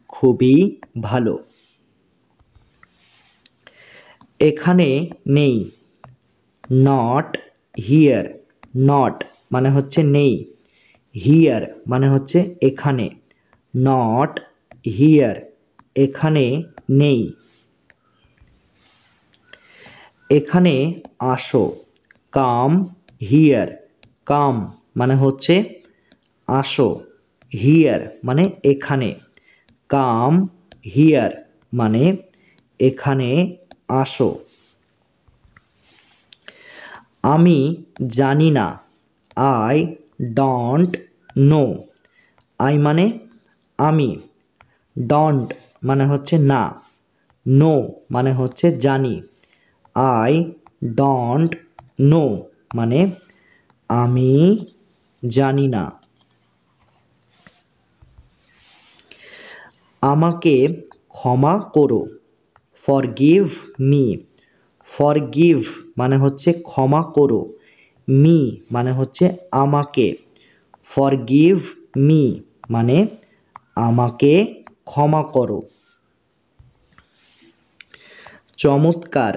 খুবই ভালো। এখানে নেই, নট হিয়ার। নট মানে হচ্ছে নেই, হিয়ার মানে হচ্ছে এখানে। নট হিয়ার এখানে নেই। এখানে আসো, কাম হিয়ার। কাম মানে হচ্ছে আসো, হিয়ার মানে এখানে। কাম হিয়ার মানে এখানে আসো। আমি জানি না, আই ডোন্ট নো। আই মানে আমি, ডন্ট মানে হচ্ছে না, নো মানে হচ্ছে জানি। আই ডোন্ট নো মানে আমি জানি না। আমাকে ক্ষমা করো, ফরগিভ মি। ফরগিভ মানে হচ্ছে ক্ষমা করো, মি মানে হচ্ছে আমাকে। ফরগিভ মি মানে আমাকে ক্ষমা করো। চমৎকার,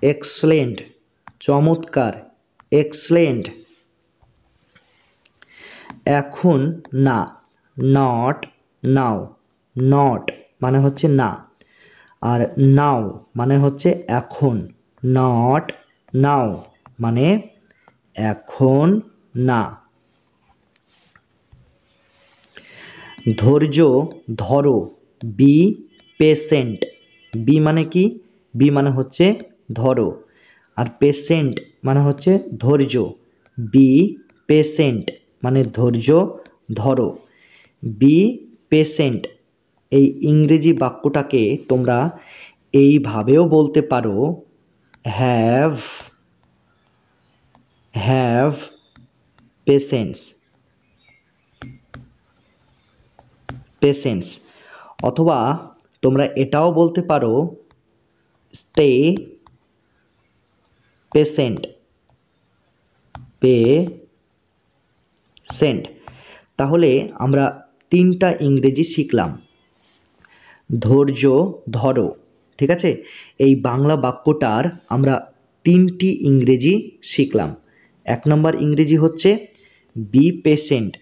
এক্সেলেন্ট। চমৎকার, এক্সেলেন্ট। এখন না, নট নাও। নট মানে হচ্ছে না, আর নাও মানে হচ্ছে এখন। নট নাও মানে এখন না। ধৈর্য ধরো, বি পেশেন্ট। বি মানে কি? বি মানে হচ্ছে ধরো, আর পেশেন্ট মানে হচ্ছে ধৈর্য। বি পেশেন্ট মানে ধৈর্য ধরো। বি পেশেন্ট এই ইংরেজি বাক্যটাকে তোমরা এইভাবেও বলতে পারো, হ্যাভ হ্যাভ পেশেন্স। পেশেন্স, অথবা তোমরা এটাও বলতে পারো, স্টে পেশেন্ট। পেশেন্ট। তাহলে আমরা তিনটা ইংরেজি শিখলাম। ধৈর্য ধরো, ঠিক আছে? এই বাংলা বাক্যটার আমরা তিনটি ইংরেজি শিখলাম। এক নম্বর ইংরেজি হচ্ছে বি পেশেন্ট,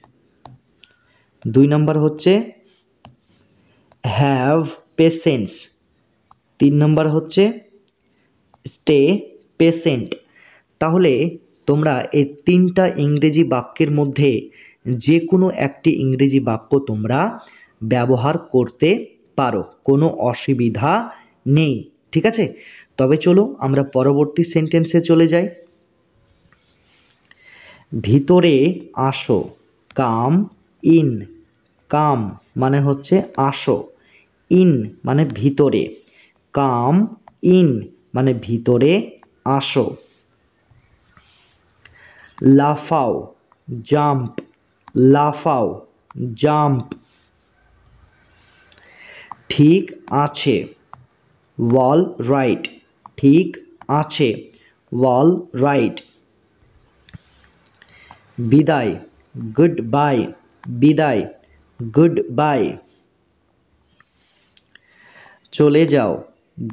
দুই নম্বর হচ্ছে হ্যাভ পেশেন্স, তিন নম্বর হচ্ছে স্টে পেশেন্ট। তাহলে তোমরা এই তিনটা ইংরেজি বাক্যের মধ্যে যে কোনো একটি ইংরেজি বাক্য তোমরা ব্যবহার করতে পারো, কোনো অসুবিধা নেই, ঠিক আছে? তবে চলো আমরা পরবর্তী সেন্টেন্সে চলে যাই। ভিতরে আসো, কাম ইন। কাম মানে হচ্ছে আসো, ইন মানে ভিতরে। কাম ইন মানে ভিতরে আসো। লাফাও, জাম্প। লাফাও, জাম্প। ঠিক আছে, ওয়াল রাইট। ঠিক আছে, ওয়াল রাইট। বিদায়, গুড বাই। বিদায়, গুড বাই। চলে যাও,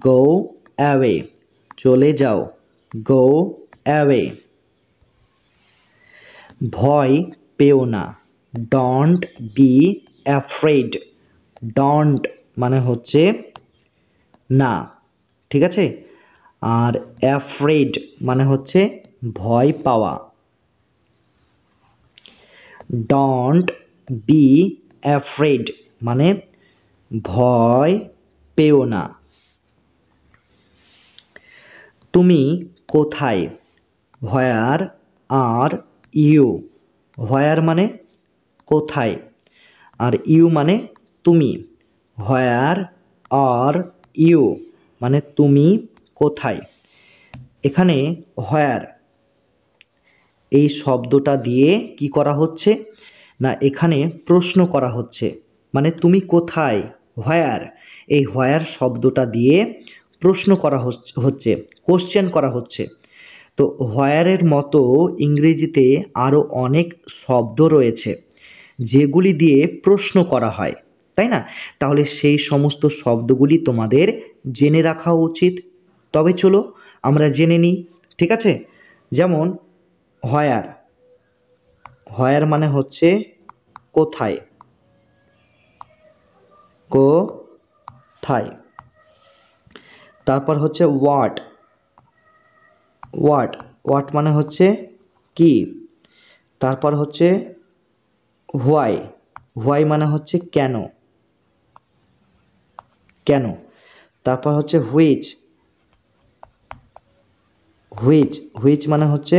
গো অ্যাওয়ে। চলে যাও, গো অ্যাওয়ে। ভয় পেও না, ডোন্ট বি অ্যাফ্রেড। ডোন্ট মানে হচ্ছে না, ঠিক আছে? আর অ্যাফ্রেড মানে হচ্ছে ভয় পাওয়া। ডোন্ট বি অ্যাফ্রেড মানে ভয় পেও না। তুমি কোথায়? হোয়ার আর ইউ। হোয়ার মানে কোথায়, আর ইউ মানে তুমি। হোয়ার আর ইউ মানে তুমি কোথায়। এখানে হোয়ার এই শব্দটা দিয়ে কি করা হচ্ছে না, এখানে প্রশ্ন করা হচ্ছে, মানে তুমি কোথায়। হোয়ার, এই হোয়ার শব্দটা দিয়ে প্রশ্ন করা হচ্ছে, কোশ্চেন করা হচ্ছে। তো হোয়ারের মতো ইংরেজিতে আরও অনেক শব্দ রয়েছে যেগুলি দিয়ে প্রশ্ন করা হয়, তাই না? তাহলে সেই সমস্ত শব্দগুলি তোমাদের জেনে রাখা উচিত। তবে চলো আমরা জেনে নিই, ঠিক আছে? যেমন হোয়ার, হোয়ার মানে হচ্ছে কোথায়, কোথায়। তারপর হচ্ছে হোয়াট, হোয়াট, হোয়াট মানে হচ্ছে কি। তারপর হচ্ছে হোয়াই, হোয়াই মানে হচ্ছে কেন, কেন। তারপর হচ্ছে হুইচ, হুইচ, হুইচ মানে হচ্ছে,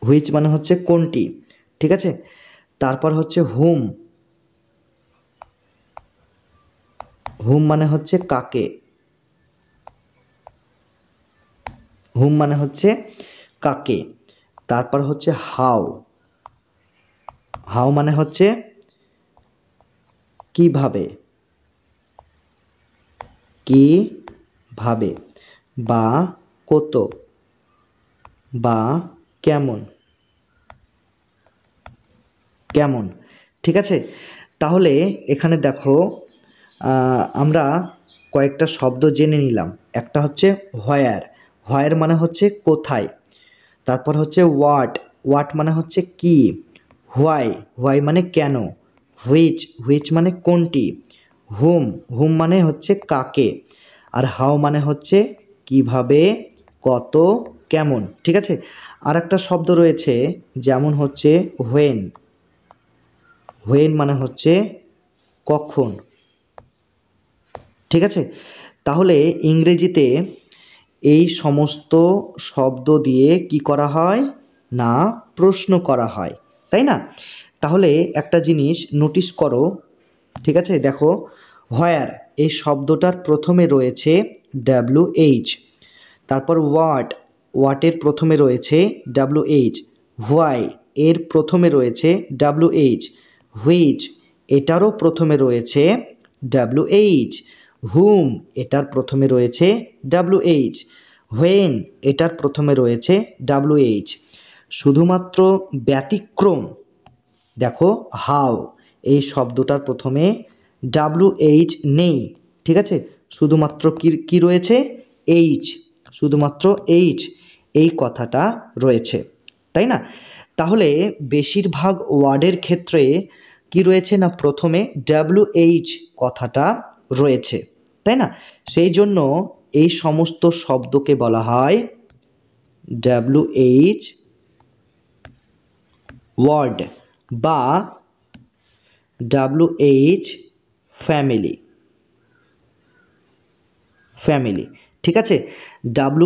হুইচ মানে হচ্ছে কোনটি, ঠিক আছে? তারপর হচ্ছে হুম, হুম মানে হচ্ছে কাকে, হুম মানে হচ্ছে কাকে। তারপর হচ্ছে হাউ, হাউ মানে হচ্ছে কিভাবে, কিভাবে, বা কত, বা কেমন, কেমন, ঠিক আছে? তাহলে এখানে দেখো আমরা কয়েকটা শব্দ জেনে নিলাম। একটা হচ্ছে হোয়ার, হোয়ার মানে হচ্ছে কোথায়। তারপর হচ্ছে হোয়াট, হোয়াট মানে হচ্ছে কি। হোয়াই, হোয়াই মানে কেন। হুইচ, হুইচ মানে কোনটি। হুম, হুম মানে হচ্ছে কাকে। আর হাউ মানে হচ্ছে কিভাবে, কত, কেমন, ঠিক আছে? আর একটা শব্দ রয়েছে যেমন হচ্ছে হোয়েন, হোয়েন মানে হচ্ছে কখন, ঠিক আছে? তাহলে ইংরেজিতে এই সমস্ত শব্দ দিয়ে কি করা হয় না, প্রশ্ন করা হয়, তাই না? তাহলে একটা জিনিস নোটিস করো, ঠিক আছে? দেখো হোয়ার এই শব্দটার প্রথমে রয়েছে WH। তারপর হোয়াট, হোয়াটের প্রথমে রয়েছে WH। হোয়াই এর প্রথমে রয়েছে WH। হুইচ এটারও প্রথমে রয়েছে WH। হুম এটার প্রথমে রয়েছে WH। হোয়েন এটার প্রথমে রয়েছে WH। শুধুমাত্র ব্যতিক্রম দেখো হাউ এই শব্দটার প্রথমে WH নেই, ঠিক আছে? শুধুমাত্র কি রয়েছে, H, শুধুমাত্র H এই কথাটা রয়েছে, তাই না? তাহলে বেশিরভাগ ওয়ার্ডের ক্ষেত্রে কি রয়েছে না, প্রথমে WH কথাটা রয়েছে, তাই না? সেই জন্য এই সমস্ত শব্দকে বলা হয় WH ওয়ার্ড বা WH ফ্যামিলি, ফ্যামিলি, ঠিক আছে?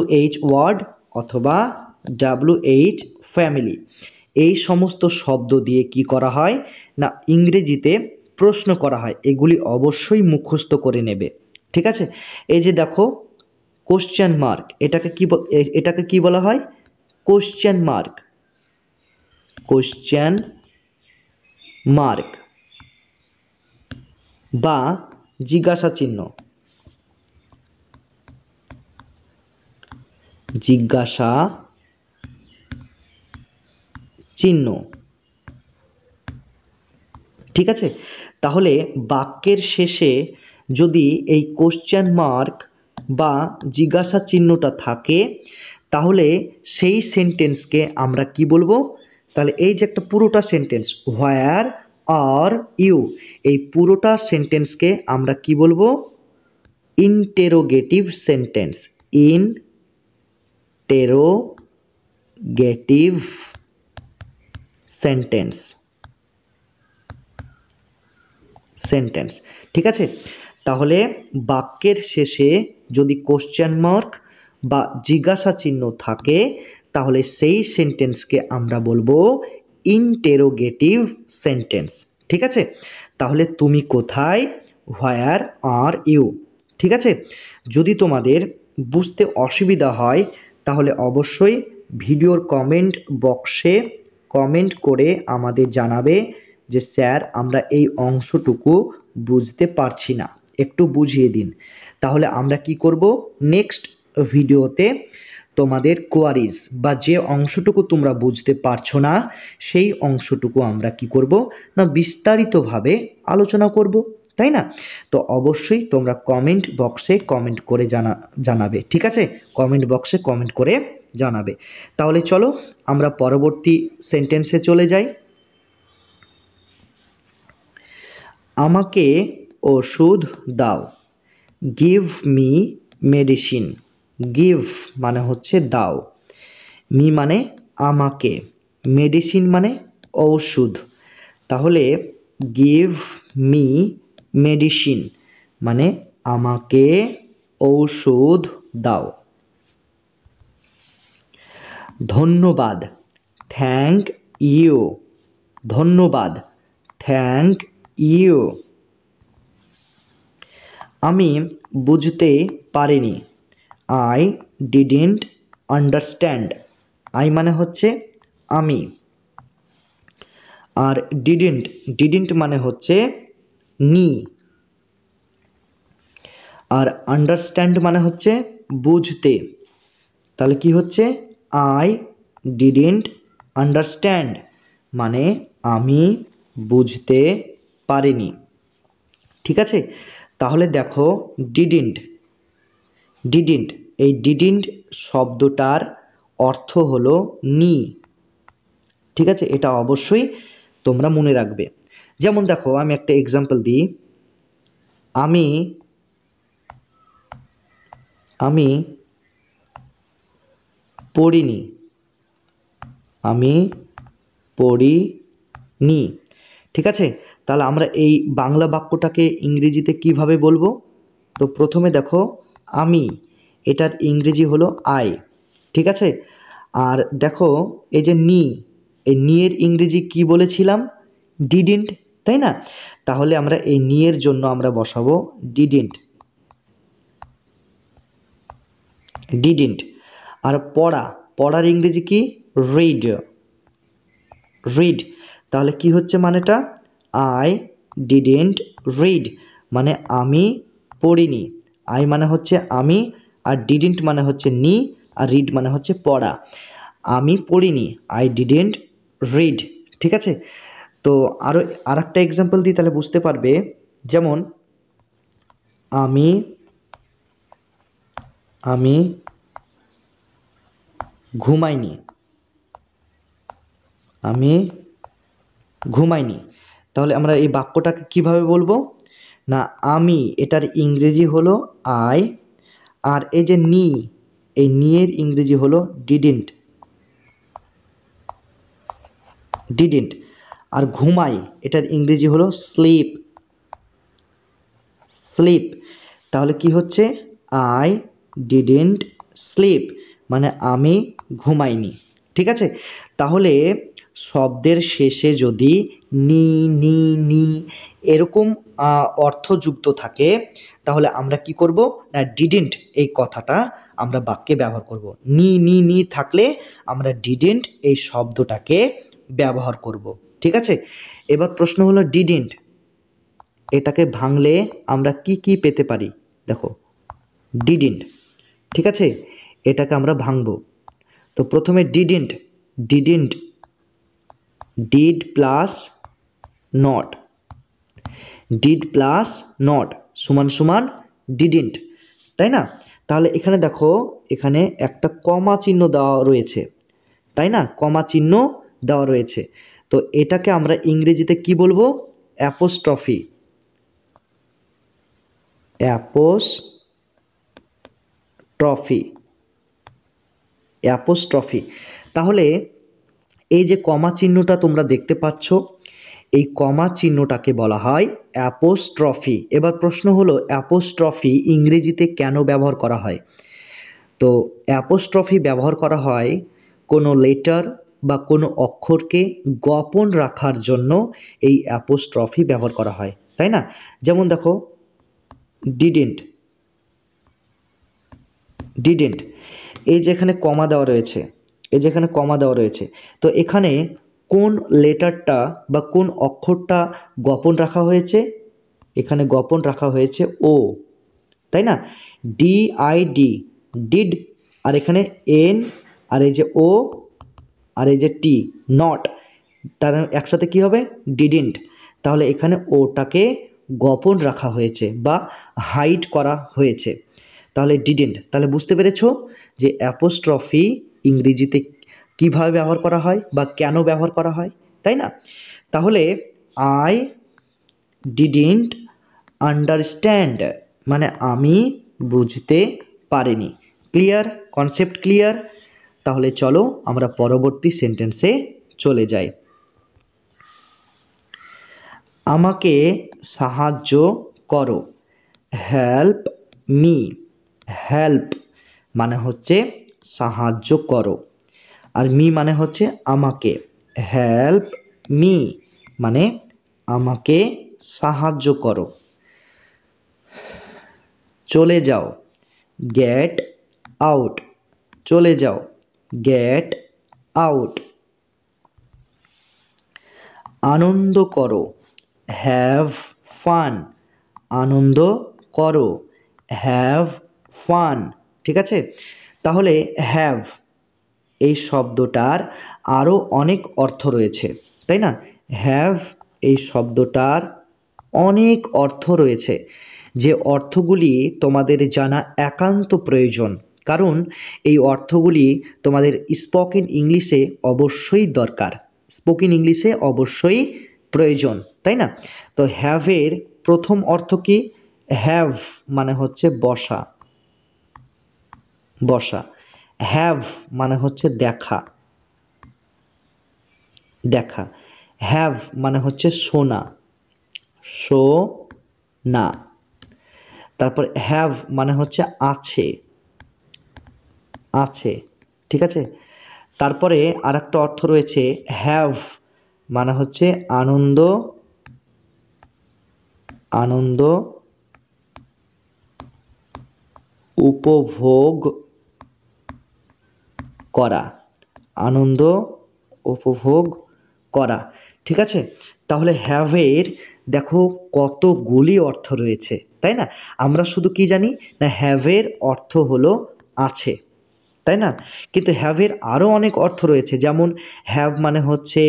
WH ওয়ার্ড অথবা WH ফ্যামিলি এই সমস্ত শব্দ দিয়ে কি করা হয় না, ইংরেজিতে প্রশ্ন করা হয়। এগুলি অবশ্যই মুখস্থ করে নেবে, ঠিক আছে? এই যে দেখো কোশ্চেন মার্ক, এটাকে কি বলা হয়, কোশ্চেন মার্ক, কোশ্চেন মার্ক বা জিজ্ঞাসা চিহ্ন, জিজ্ঞাসা চিহ্ন, ঠিক আছে? তাহলে বাক্যের শেষে যদি এই কোশ্চেন মার্ক বা জিজ্ঞাসা চিহ্নটা থাকে, তাহলে সেই সেন্টেন্সকে আমরা কি বলবো? তাহলে এই যে একটা পুরোটা সেন্টেন্স, হোয়ার আর ইউ, এই পুরোটা সেন্টেন্সকে আমরা কি বলবো? Interrogative sentence. Interrogative sentence. Sentence, ঠিক আছে? তাহলে বাক্যের শেষে যদি কোশ্চেন মার্ক বা জিজ্ঞাসা চিহ্ন থাকে, তাহলে সেই সেন্টেন্সকে আমরা বলবো ইন্টেরোগেটিভ সেন্টেন্স, ঠিক আছে? তাহলে তুমি কোথায়, হোয়ার আর ইউ, ঠিক আছে? যদি তোমাদের বুঝতে অসুবিধা হয়, তাহলে অবশ্যই ভিডিওর কমেন্ট বক্সে কমেন্ট করে আমাদের জানাবে যে স্যার আমরা এই অংশটুকু বুঝতে পারছি না, একটু বুঝিয়ে দিন। তাহলে আমরা কি করব, নেক্সট ভিডিওতে তোমাদের কোয়ারিজ বা যে অংশটুকু তোমরা বুঝতে পারছো না, সেই অংশটুকু আমরা কি করব না বিস্তারিতভাবে আলোচনা করব, তাই না? তো অবশ্যই তোমরা কমেন্ট বক্সে কমেন্ট করে জানাবে, ঠিক আছে? কমেন্ট বক্সে কমেন্ট করে জানাবে। তাহলে চলো আমরা পরবর্তী সেন্টেন্সে চলে যাই। আমাকে ওষুধ দাও, গিভ মি মেডিসিন। গিভ মানে হচ্ছে দাও, মি মানে আমাকে, মেডিসিন মানে ঔষধ। তাহলে গিভ মি মেডিসিন মানে আমাকে ঔষধ দাও। ধন্যবাদ, থ্যাংক ইউ। ধন্যবাদ, থ্যাংক ইউ। আমি বুঝতে পারিনি, আই ডিডন্ট আন্ডারস্ট্যান্ড। আই মানে হচ্ছে আমি, আর ডিডন্ট মানে হচ্ছে নি, আর আন্ডারস্ট্যান্ড মানে হচ্ছে বুঝতে। তাহলে কি হচ্ছে, আই ডিডন্ট আন্ডারস্ট্যান্ড মানে আমি বুঝতে পারিনি, ঠিক আছে? তাহলে দেখো ডিডন্ট, এই ডিডন্ট শব্দটার অর্থ হলো নি, ঠিক আছে? এটা অবশ্যই তোমরা মনে রাখবে। যেমন দেখো আমি একটা এক্সাম্পল দিই, আমি আমি পড়িনি, আমি পড়িনি, ঠিক আছে? তাহলে আমরা এই বাংলা বাক্যটাকে ইংরেজিতে কিভাবে বলবো? তো প্রথমে দেখো আমি, এটার ইংরেজি হলো আই, ঠিক আছে? আর দেখো এই যে নি, এই নি এর ইংরেজি কি বলেছিলাম? ডিডন্ট, তাই না? তাহলে আমরা এই নি এর জন্য আমরা বসাবো ডিডন্ট। ডিডন্ট। আর পড়ার ইংরেজি কি? রিড। রিড, তাহলে কি হচ্ছে মানেটা? আই ডিডন্ট রিড মানে আমি পড়িনি। আই মানে হচ্ছে আমি, আর ডিডন্ট মানে হচ্ছে নি, আর রিড মানে হচ্ছে পড়া। আমি পড়িনি, আই ডিডন্ট রিড, ঠিক আছে? তো আর একটা এক্সাম্পল দিই, তাহলে বুঝতে পারবে। যেমন আমি আমি ঘুমাইনি, আমি ঘুমাইনি। তাহলে আমরা এই বাক্যটাকে কিভাবে বলবো? না আমি, এটার ইংরেজি হলো আই, আর এই যে নি, এই নি এর ইংরেজি হলো ডিডন্ট। ডিডন্ট। আর ঘুমাই, এটার ইংরেজি হলো স্লিপ। স্লিপ, তাহলে কি হচ্ছে? আই ডিডন্ট স্লিপ মানে আমি ঘুমাইনি, ঠিক আছে? তাহলে শব্দের শেষে যদি নি নি নি এরকম অর্থযুক্ত থাকে, তাহলে আমরা কি করব না ডিডন্ট এই কথাটা আমরা বাক্যে ব্যবহার করব। নি নি নি থাকলে আমরা ডিডন্ট এই শব্দটাকে ব্যবহার করব, ঠিক আছে? এবার প্রশ্ন হলো ডিডন্ট এটাকে ভাঙলে আমরা কি কি পেতে পারি? দেখো ডিডন্ট, ঠিক আছে? এটাকে আমরা ভাঙবো। তো প্রথমে didn't, did plus not, did plus not সমান সমান ডিডন্ট, তাই না? তাহলে এখানে দেখো, এখানে একটা কমা চিহ্ন দেওয়া রয়েছে, তাই না? কমা চিহ্ন দেওয়া রয়েছে। তো এটাকে আমরা ইংরেজিতে কি বলবো? অ্যাপোস্ট্রফি। অ্যাপোস্ট্রফি। অ্যাপোস্ট্রফি। তাহলে এই যে কমা চিহ্নটা তোমরা দেখতে পাচ্ছ, এই কমা চিহ্নটাকে বলা হয় অ্যাপোস্ট্রফি। এবার প্রশ্ন হলো, অ্যাপোস্ট্রফি ইংরেজিতে কেন ব্যবহার করা হয়? তো অ্যাপোস্ট্রফি ব্যবহার করা হয় কোনো লেটার বা কোনো অক্ষরকে গোপন রাখার জন্য এই অ্যাপোস্ট্রফি ব্যবহার করা হয়, তাই না? যেমন দেখো, ডিডেন্ট, ডিডেন্ট, এই যে এখানে কমা দেওয়া রয়েছে, এই যে এখানে কমা দেওয়া রয়েছে, তো এখানে কোন লেটারটা বা কোন অক্ষরটা গোপন রাখা হয়েছে? এখানে গোপন রাখা হয়েছে ও, তাই না? DID, ডিড, আর এখানে এন, আর এই যে ও, আর এই যে টি, নট, তার একসাথে কি হবে? ডিডেন্ট। তাহলে এখানে ওটাকে গোপন রাখা হয়েছে বা হাইড করা হয়েছে, তাহলে ডিডেন্ট। তাহলে বুঝতে পেরেছো যে অ্যাপোস্ট্রফি ইংরেজিতে কিভাবে ব্যবহার করা হয় বা কেন ব্যবহার করা হয়, তাই না? তাহলে আই ডিডেন্ট আন্ডারস্ট্যান্ড মানে আমি বুঝতে পারিনি। ক্লিয়ার? Concept clear? তাহলে চলো আমরা পরবর্তী সেন্টেন্সে চলে যাই। আমাকে সাহায্য করো। Help me. হেল্প মানে হচ্ছে সাহায্য করো, আর মি মানে হচ্ছে আমাকে। হেল্প মি মানে আমাকে সাহায্য করো। চলে যাও। Get out. চলে যাও। Get out. আনন্দ করো। Have fun. আনন্দ করো। Have fun. ঠিক আছে? তাহলে হ্যাভ এই শব্দটার আরও অনেক অর্থ রয়েছে, তাই না? হ্যাভ এই শব্দটার অনেক অর্থ রয়েছে, যে অর্থগুলি তোমাদের জানা একান্ত প্রয়োজন, কারণ এই অর্থগুলি তোমাদের স্পোকেন ইংলিশে অবশ্যই দরকার, স্পোকেন ইংলিশে অবশ্যই প্রয়োজন, তাই না? তো হ্যাভের প্রথম অর্থ কি? হ্যাভ মানে হচ্ছে বসা, বসা। হ্যাভ মানে হচ্ছে দেখা, দেখা। হ্যাভ মানে হচ্ছে শোনা, শোনা। তারপর হ্যাভ মানে হচ্ছে আছে, আছে। ঠিক আছে? তারপরে আর একটা অর্থ রয়েছে, হ্যাভ মানে হচ্ছে আনন্দ, আনন্দ উপভোগ করা, আনন্দ উপভোগ করা। ঠিক আছে? তাহলে হ্যাভের দেখো কতগুলি অর্থ রয়েছে, তাই না? আমরা শুধু কি জানি না, হ্যাভের অর্থ হলো আছে, তাই না? কিন্তু হ্যাভের আরও অনেক অর্থ রয়েছে, যেমন হ্যাভ মানে হচ্ছে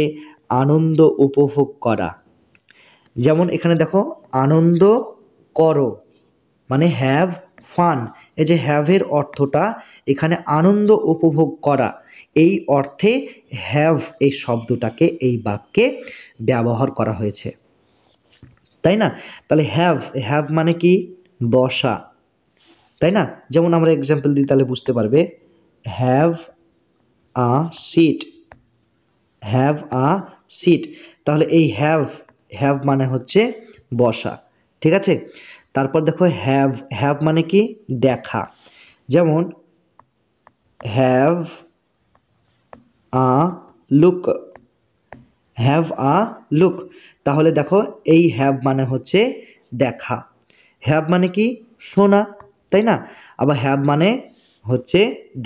আনন্দ উপভোগ করা। যেমন এখানে দেখো, আনন্দ করো মানে হ্যাভ ফান। এই যে হ্যাভের অর্থটা এখানে আনন্দ উপভোগ করা, এই অর্থে হ্যাভ এই শব্দটাকে এই বাক্যে ব্যবহার করা হয়েছে, তাই না? তাহলে হ্যাভ, হ্যাভ মানে কি? বসা, তাই না? যেমন আমরা এক্সাম্পল দিই তাহলে বুঝতে পারবে। Have a seat. Have a seat. তাহলে এই হ্যাভ, হ্যাভ মানে হচ্ছে বসা। ঠিক আছে? তারপর দেখো হ্যাভ, হ্যাভ মানে কি? দেখা। যেমন have a look. Have a look. তাহলে দেখো এই হ্যাভ মানে হচ্ছে দেখা। হ্যাভ মানে কি? শোনা, তাই না? আবার হ্যাভ মানে হচ্ছে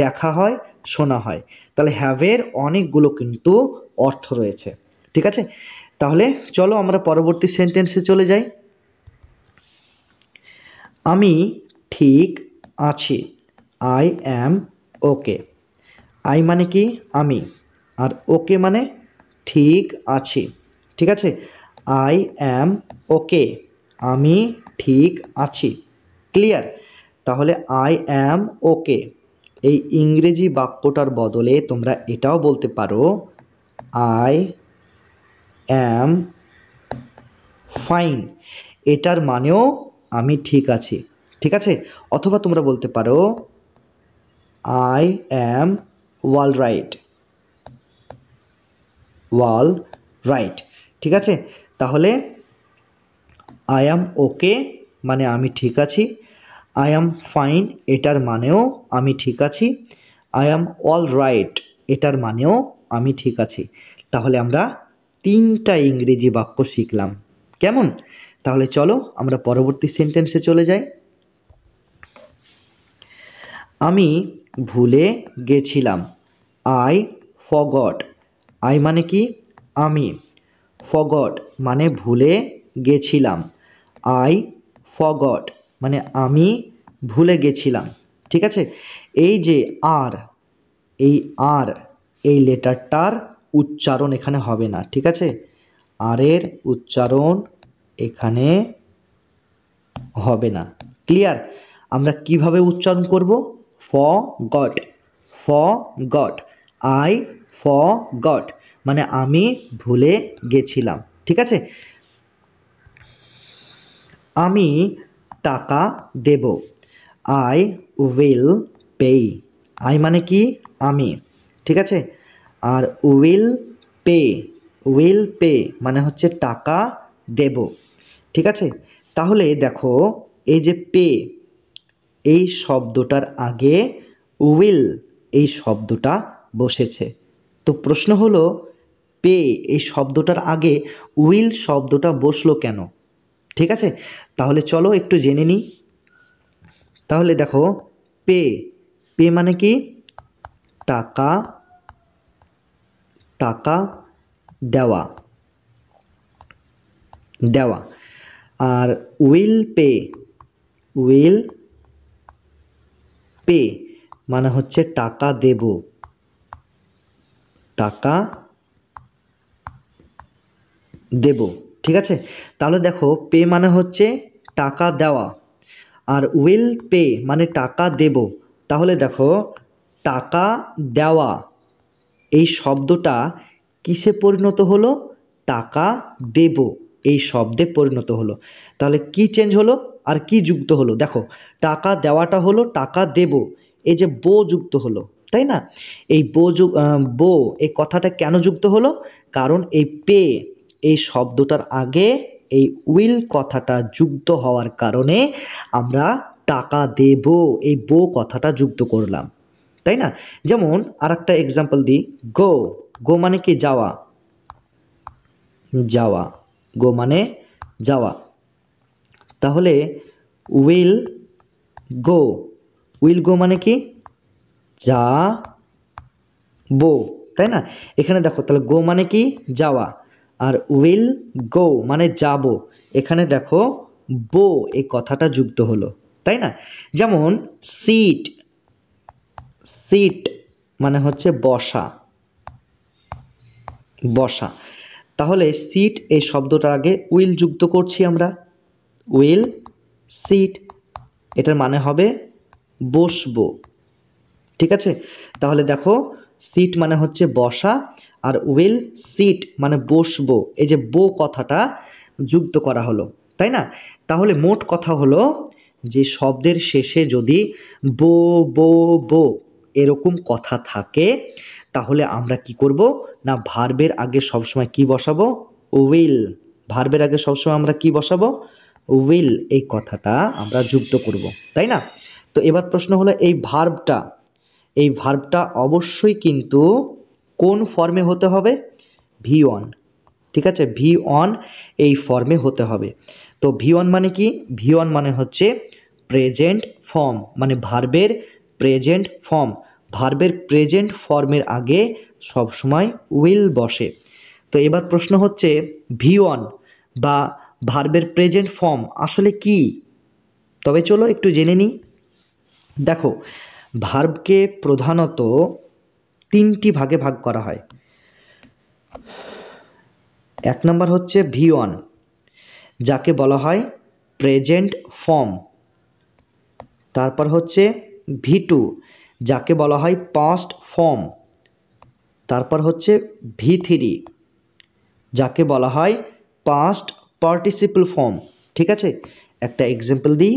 দেখা হয়, শোনা হয়। তাহলে হ্যাভের অনেকগুলো কিন্তু অর্থ রয়েছে। ঠিক আছে? তাহলে চলো আমরা পরবর্তী সেন্টেন্সে চলে যাই। আমি ঠিক আছি। I am okay. আই মানে কি? আমি, আর ওকে মানে ঠিক আছি। ঠিক আছে? আই অ্যাম ওকে, আমি ঠিক আছি। ক্লিয়ার? তাহলে আই অ্যাম ওকে, এই ইংরেজি বাক্যটার বদলে তোমরা এটাও বলতে পারো আই অ্যাম ফাইন, এটার মানেও আমি ঠিক আছি, ঠিক আছে। অথবা তোমরা বলতে পারো I am wall right, wall right, ঠিক আছে। তাহলে আই অ্যাম ওকে মানে আমি ঠিক আছি, আই অ্যাম ফাইন এটার মানেও আমি ঠিক আছি, আই অ্যাম অল রাইট এটার মানেও আমি ঠিক আছি। তাহলে আমরা 3টা ইংরেজি বাক্য শিখলাম, কেমন? তাহলে চলো আমরা পরবর্তী সেন্টেন্সে চলে যাই। আমি ভুলে গেছিলাম, আই ফরগট, আই মানে কি আমি, ফরগট মানে ভুলে গেছিলাম, আই ফরগট মানে আমি ভুলে গেছিলাম, ঠিক আছে। এই যে আর, এই আর এই লেটারটার উচ্চারণ এখানে হবে না, ঠিক আছে। আর এর উচ্চারণ এখানে হবে না, ক্লিয়ার? আমরা কিভাবে উচ্চারণ করব? ফরগট, ফরগট, আই ফরগট মানে আমি ভুলে গেছিলাম, ঠিক আছে। আমি টাকা দেব, আই উইল পে, আই মানে কি আমি, ঠিক আছে। আর উইল পে, উইল পে মানে হচ্ছে টাকা দেব, ঠিক আছে। তাহলে দেখো এই যে পে এই শব্দটার আগে উইল এই শব্দটা বসেছে। তো প্রশ্ন হলো পে এই শব্দটার আগে উইল শব্দটা বসলো কেন, ঠিক আছে। তাহলে চলো একটু জেনে নিই। তাহলে দেখো পে, পে মানে কি টাকা, টাকা দেওয়া, দেওয়া। আর উইল পে, উইল পে মানে হচ্ছে টাকা দেব, টাকা দেব, ঠিক আছে। তাহলে দেখো পে মানে হচ্ছে টাকা দেওয়া, আর উইল পে মানে টাকা দেব। তাহলে দেখো টাকা দেওয়া এই শব্দটা কিসে পরিণত হলো? টাকা দেব এই শব্দে পরিণত হলো। তাহলে কি চেঞ্জ হলো আর কি যুক্ত হলো? দেখো টাকা দেওয়াটা হলো টাকা দেব, এই যে বো যুক্ত হলো, তাই না? এই বো এই কথাটা কেন যুক্ত হলো? কারণ এই পে এই শব্দটার আগে এই উইল কথাটা যুক্ত হওয়ার কারণে আমরা টাকা দেব এই বো কথাটা যুক্ত করলাম, তাই না? যেমন আর একটা এক্সাম্পল দিই, গো, গো মানে কি যাওয়া, যাওয়া, গো মানে যাওয়া। তাহলে উইল গো, উইল গো মানে কি যাবো, তাই না? এখানে দেখো তাহলে গো মানে কি যাওয়া, আর উইল গো মানে যাব, এখানে দেখো বো এই কথাটা যুক্ত হলো, তাই না? যেমন সিট, সিট মানে হচ্ছে বসা, বসা। তাহলে সিট এই শব্দটার আগে উইল যুক্ত করছি আমরা, উইল সিট এটার মানে হবে বসবো, ঠিক আছে। তাহলে দেখো সিট মানে হচ্ছে বসা, আর উইল সিট মানে বসবো, এই যে বো কথাটা যুক্ত করা হলো, তাই না? তাহলে মোট কথা হলো যে শব্দের শেষে যদি বো বো বো এরকম কথা থাকে তাহলে আমরা কি করব না ভার্বের আগে সবসময় কি বসাবো? উইল, ভার্বের আগে সবসময় আমরা কি বসাবো? উইল এই কথাটা আমরা যুক্ত করব, তাই না? তো এবার প্রশ্ন হলো এই ভার্বটা, এই ভার্বটা অবশ্যই কিন্তু কোন ফর্মে হতে হবে? ভি ওয়ান, ঠিক আছে, ভি ওয়ান এই ফর্মে হতে হবে। তো ভি ওয়ান মানে কি? ভি ওয়ান মানে হচ্ছে প্রেজেন্ট ফর্ম, মানে ভার্বের প্রেজেন্ট ফর্ম, ভার্বের প্রেজেন্ট ফর্মের আগে সবসময় উইল বসে। তো এবার প্রশ্ন হচ্ছে ভি ওয়ান বা ভার্বের প্রেজেন্ট ফর্ম আসলে কি? তবে চলো একটু জেনে নিই। দেখো ভার্বকে প্রধানত 3টি ভাগে ভাগ করা হয়। এক নম্বর হচ্ছে ভি ওয়ান, যাকে বলা হয় প্রেজেন্ট ফর্ম, তারপর হচ্ছে ভি টু, যাকে বলা হয় পাস্ট ফর্ম। তারপর হচ্ছে ভি থ্রি, যাকে বলা হয় পাস্ট পার্টিসিপল ফর্ম। ঠিক আছে, একটা এক্সাম্পল দিই।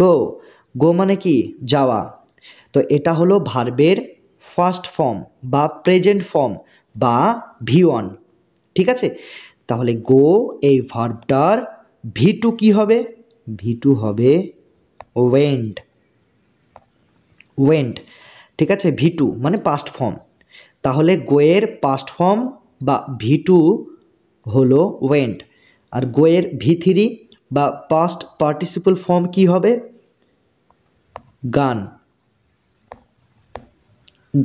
গো, গো মানে কি? যাওয়া। তো এটা হলো ভার্বের ফার্স্ট ফর্ম বা প্রেজেন্ট ফর্ম বা ভি ওয়ান। ঠিক আছে, তাহলে গো এই ভার্বটার ভি টু কি হবে? ভি টু হবে ওয়েন্ট। ওয়েন্ট, ঠিক আছে, ভি টু মানে পাস্ট ফর্ম। তাহলে গোয়ের পাস্ট ফর্ম বা ভি টু হলো ওয়েন্ট, আর গোয়ের ভি থ্রি বা পাস্ট পার্টিসিপল ফর্ম কি হবে? গান।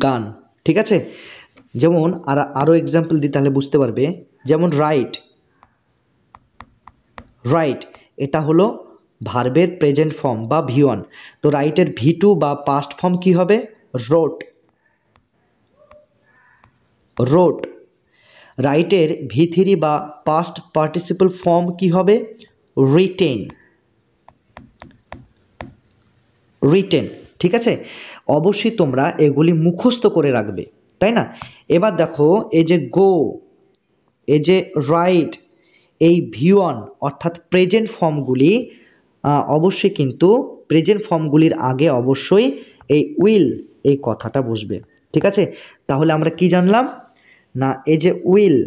গান, ঠিক আছে। যেমন আরো এক্সাম্পল দিই, তাহলে বুঝতে পারবে। যেমন রাইট, রাইট এটা হলো ভার্বের প্রেজেন্ট ফর্ম বা ভি ওয়ান। তো রাইটের ভি টু বা পাস্ট ফর্ম কি হবে? রোট। রোট। রাইটের ভি থ্রি বা পাস্ট পার্টিসিপল ফর্ম কি হবে? রিটেন। রিটেন, ঠিক আছে। অবশ্যই তোমরা এগুলি মুখস্থ করে রাখবে, তাই না? এবার দেখো, এই যে গো, এই যে রাইট, এই ভি ওয়ান অর্থাৎ প্রেজেন্ট ফর্মগুলি অবশ্যই কিন্তু প্রেজেন্ট ফর্মগুলির আগে অবশ্যই এই উইল এই কথাটা বসবে। ঠিক আছে, তাহলে আমরা কি জানলাম? না, এই যে উইল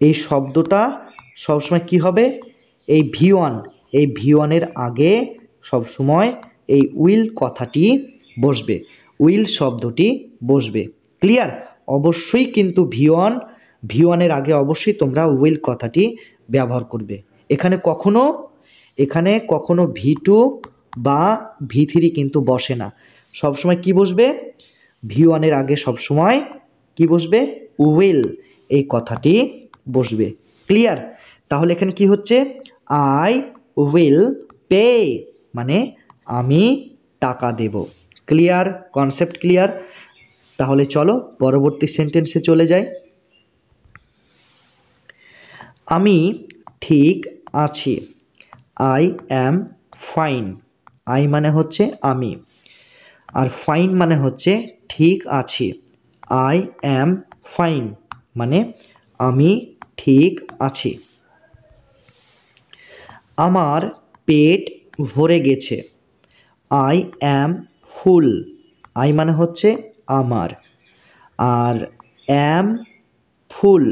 এই শব্দটা সবসময় কি হবে? এই ভি ওয়ান, এই ভি ওয়ানের আগে সবসময় এই উইল কথাটি বসবে, উইল শব্দটি বসবে। ক্লিয়ার? অবশ্যই কিন্তু ভি ওয়ানের আগে অবশ্যই তোমরা উইল কথাটি ব্যবহার করবে। এখানে কখনো ভি টু বা ভি থ্রি কিন্তু বসে না। সবসময় কি বসবে? ভি ওয়ানের আগে সবসময় কি বসবে? উইল এই কথাটি বসবে। ক্লিয়ার? তাহলে এখানে কি হচ্ছে? আই উইল পে, মানে আমি টাকা দেব। ক্লিয়ার? Concept clear? তাহলে চলো পরবর্তী সেন্টেন্সে চলে যাই। আমি ঠিক আছি। I am fine. আই মানে হচ্ছে আমি, আর ফাইন মানে হচ্ছে ঠিক আছি। আই অ্যাম ফাইন মানে আমি ঠিক আছি। আমার পেট ভরে গেছে। I am full. আই মানে হচ্ছে আমার, আর অ্যাম ফুল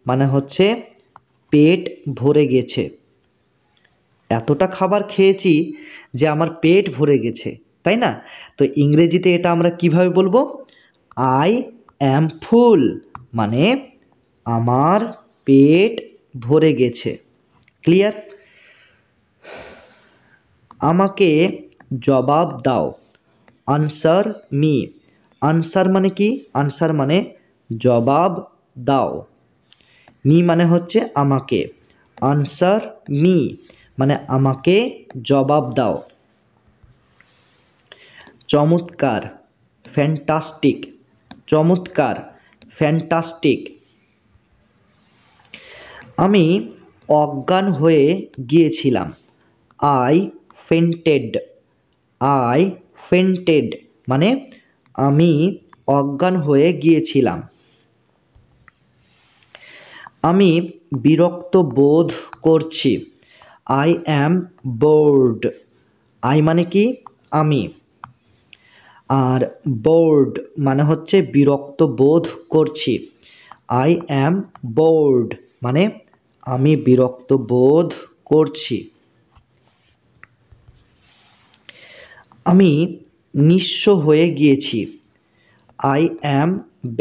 মানে হচ্ছে পেট ভরে গেছে। এতটা খাবার খেয়েছি যে আমার পেট ভরে গেছে, তাই না? তো ইংরেজিতে এটা আমরা কিভাবে বলবো? আই অ্যাম ফুল মানে আমার পেট ভরে গেছে। ক্লিয়ার? আমাকে জবাব দাও। Answer me. আনসার মানে কি? আনসার মানে জবাব দাও। মি মানে হচ্ছে আমাকে, আনসার মি মানে আমাকে জবাব দাও। চমৎকার, ফ্যান্টাস্টিক। চমৎকার, ফ্যান্টাস্টিক। আমি অজ্ঞান হয়ে গিয়েছিলাম। আই ফেন্টেড। আই ফেন্টেড মানে আমি অজ্ঞান হয়ে গিয়েছিলাম। আমি বিরক্ত বোধ করছি। I am board. আই মানে কি? আমি, আর বোর্ড মানে হচ্ছে বিরক্ত বোধ করছি। আই অ্যাম বোর্ড মানে আমি বিরক্ত বোধ করছি। আমি নিঃস্ব হয়ে গিয়েছি। I am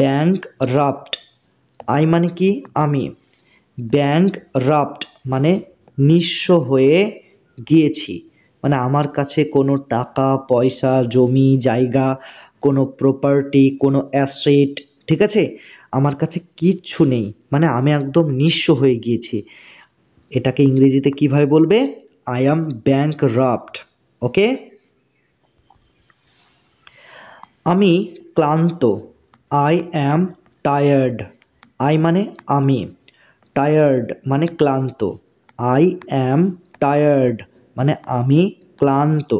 ব্যাংকরাপ্ট। আই মানে কি? আমি, ব্যাংকরাপ্ট মানে নিঃস্ব হয়ে গিয়েছি, মানে আমার কাছে কোনো টাকা পয়সা জমি জায়গা কোনো প্রপার্টি কোনো অ্যাসেট, ঠিক আছে, আমার কাছে কিচ্ছু নেই, মানে আমি একদম নিঃস্ব হয়ে গিয়েছি। এটাকে ইংরেজিতে কিভাবে বলবে? I am bankrupt. ওকে। আমি ক্লান্ত। I am tired. আই মানে আমি, টায়ার্ড মানে ক্লান্ত। আই অ্যাম টায়ার্ড মানে আমি ক্লান্ত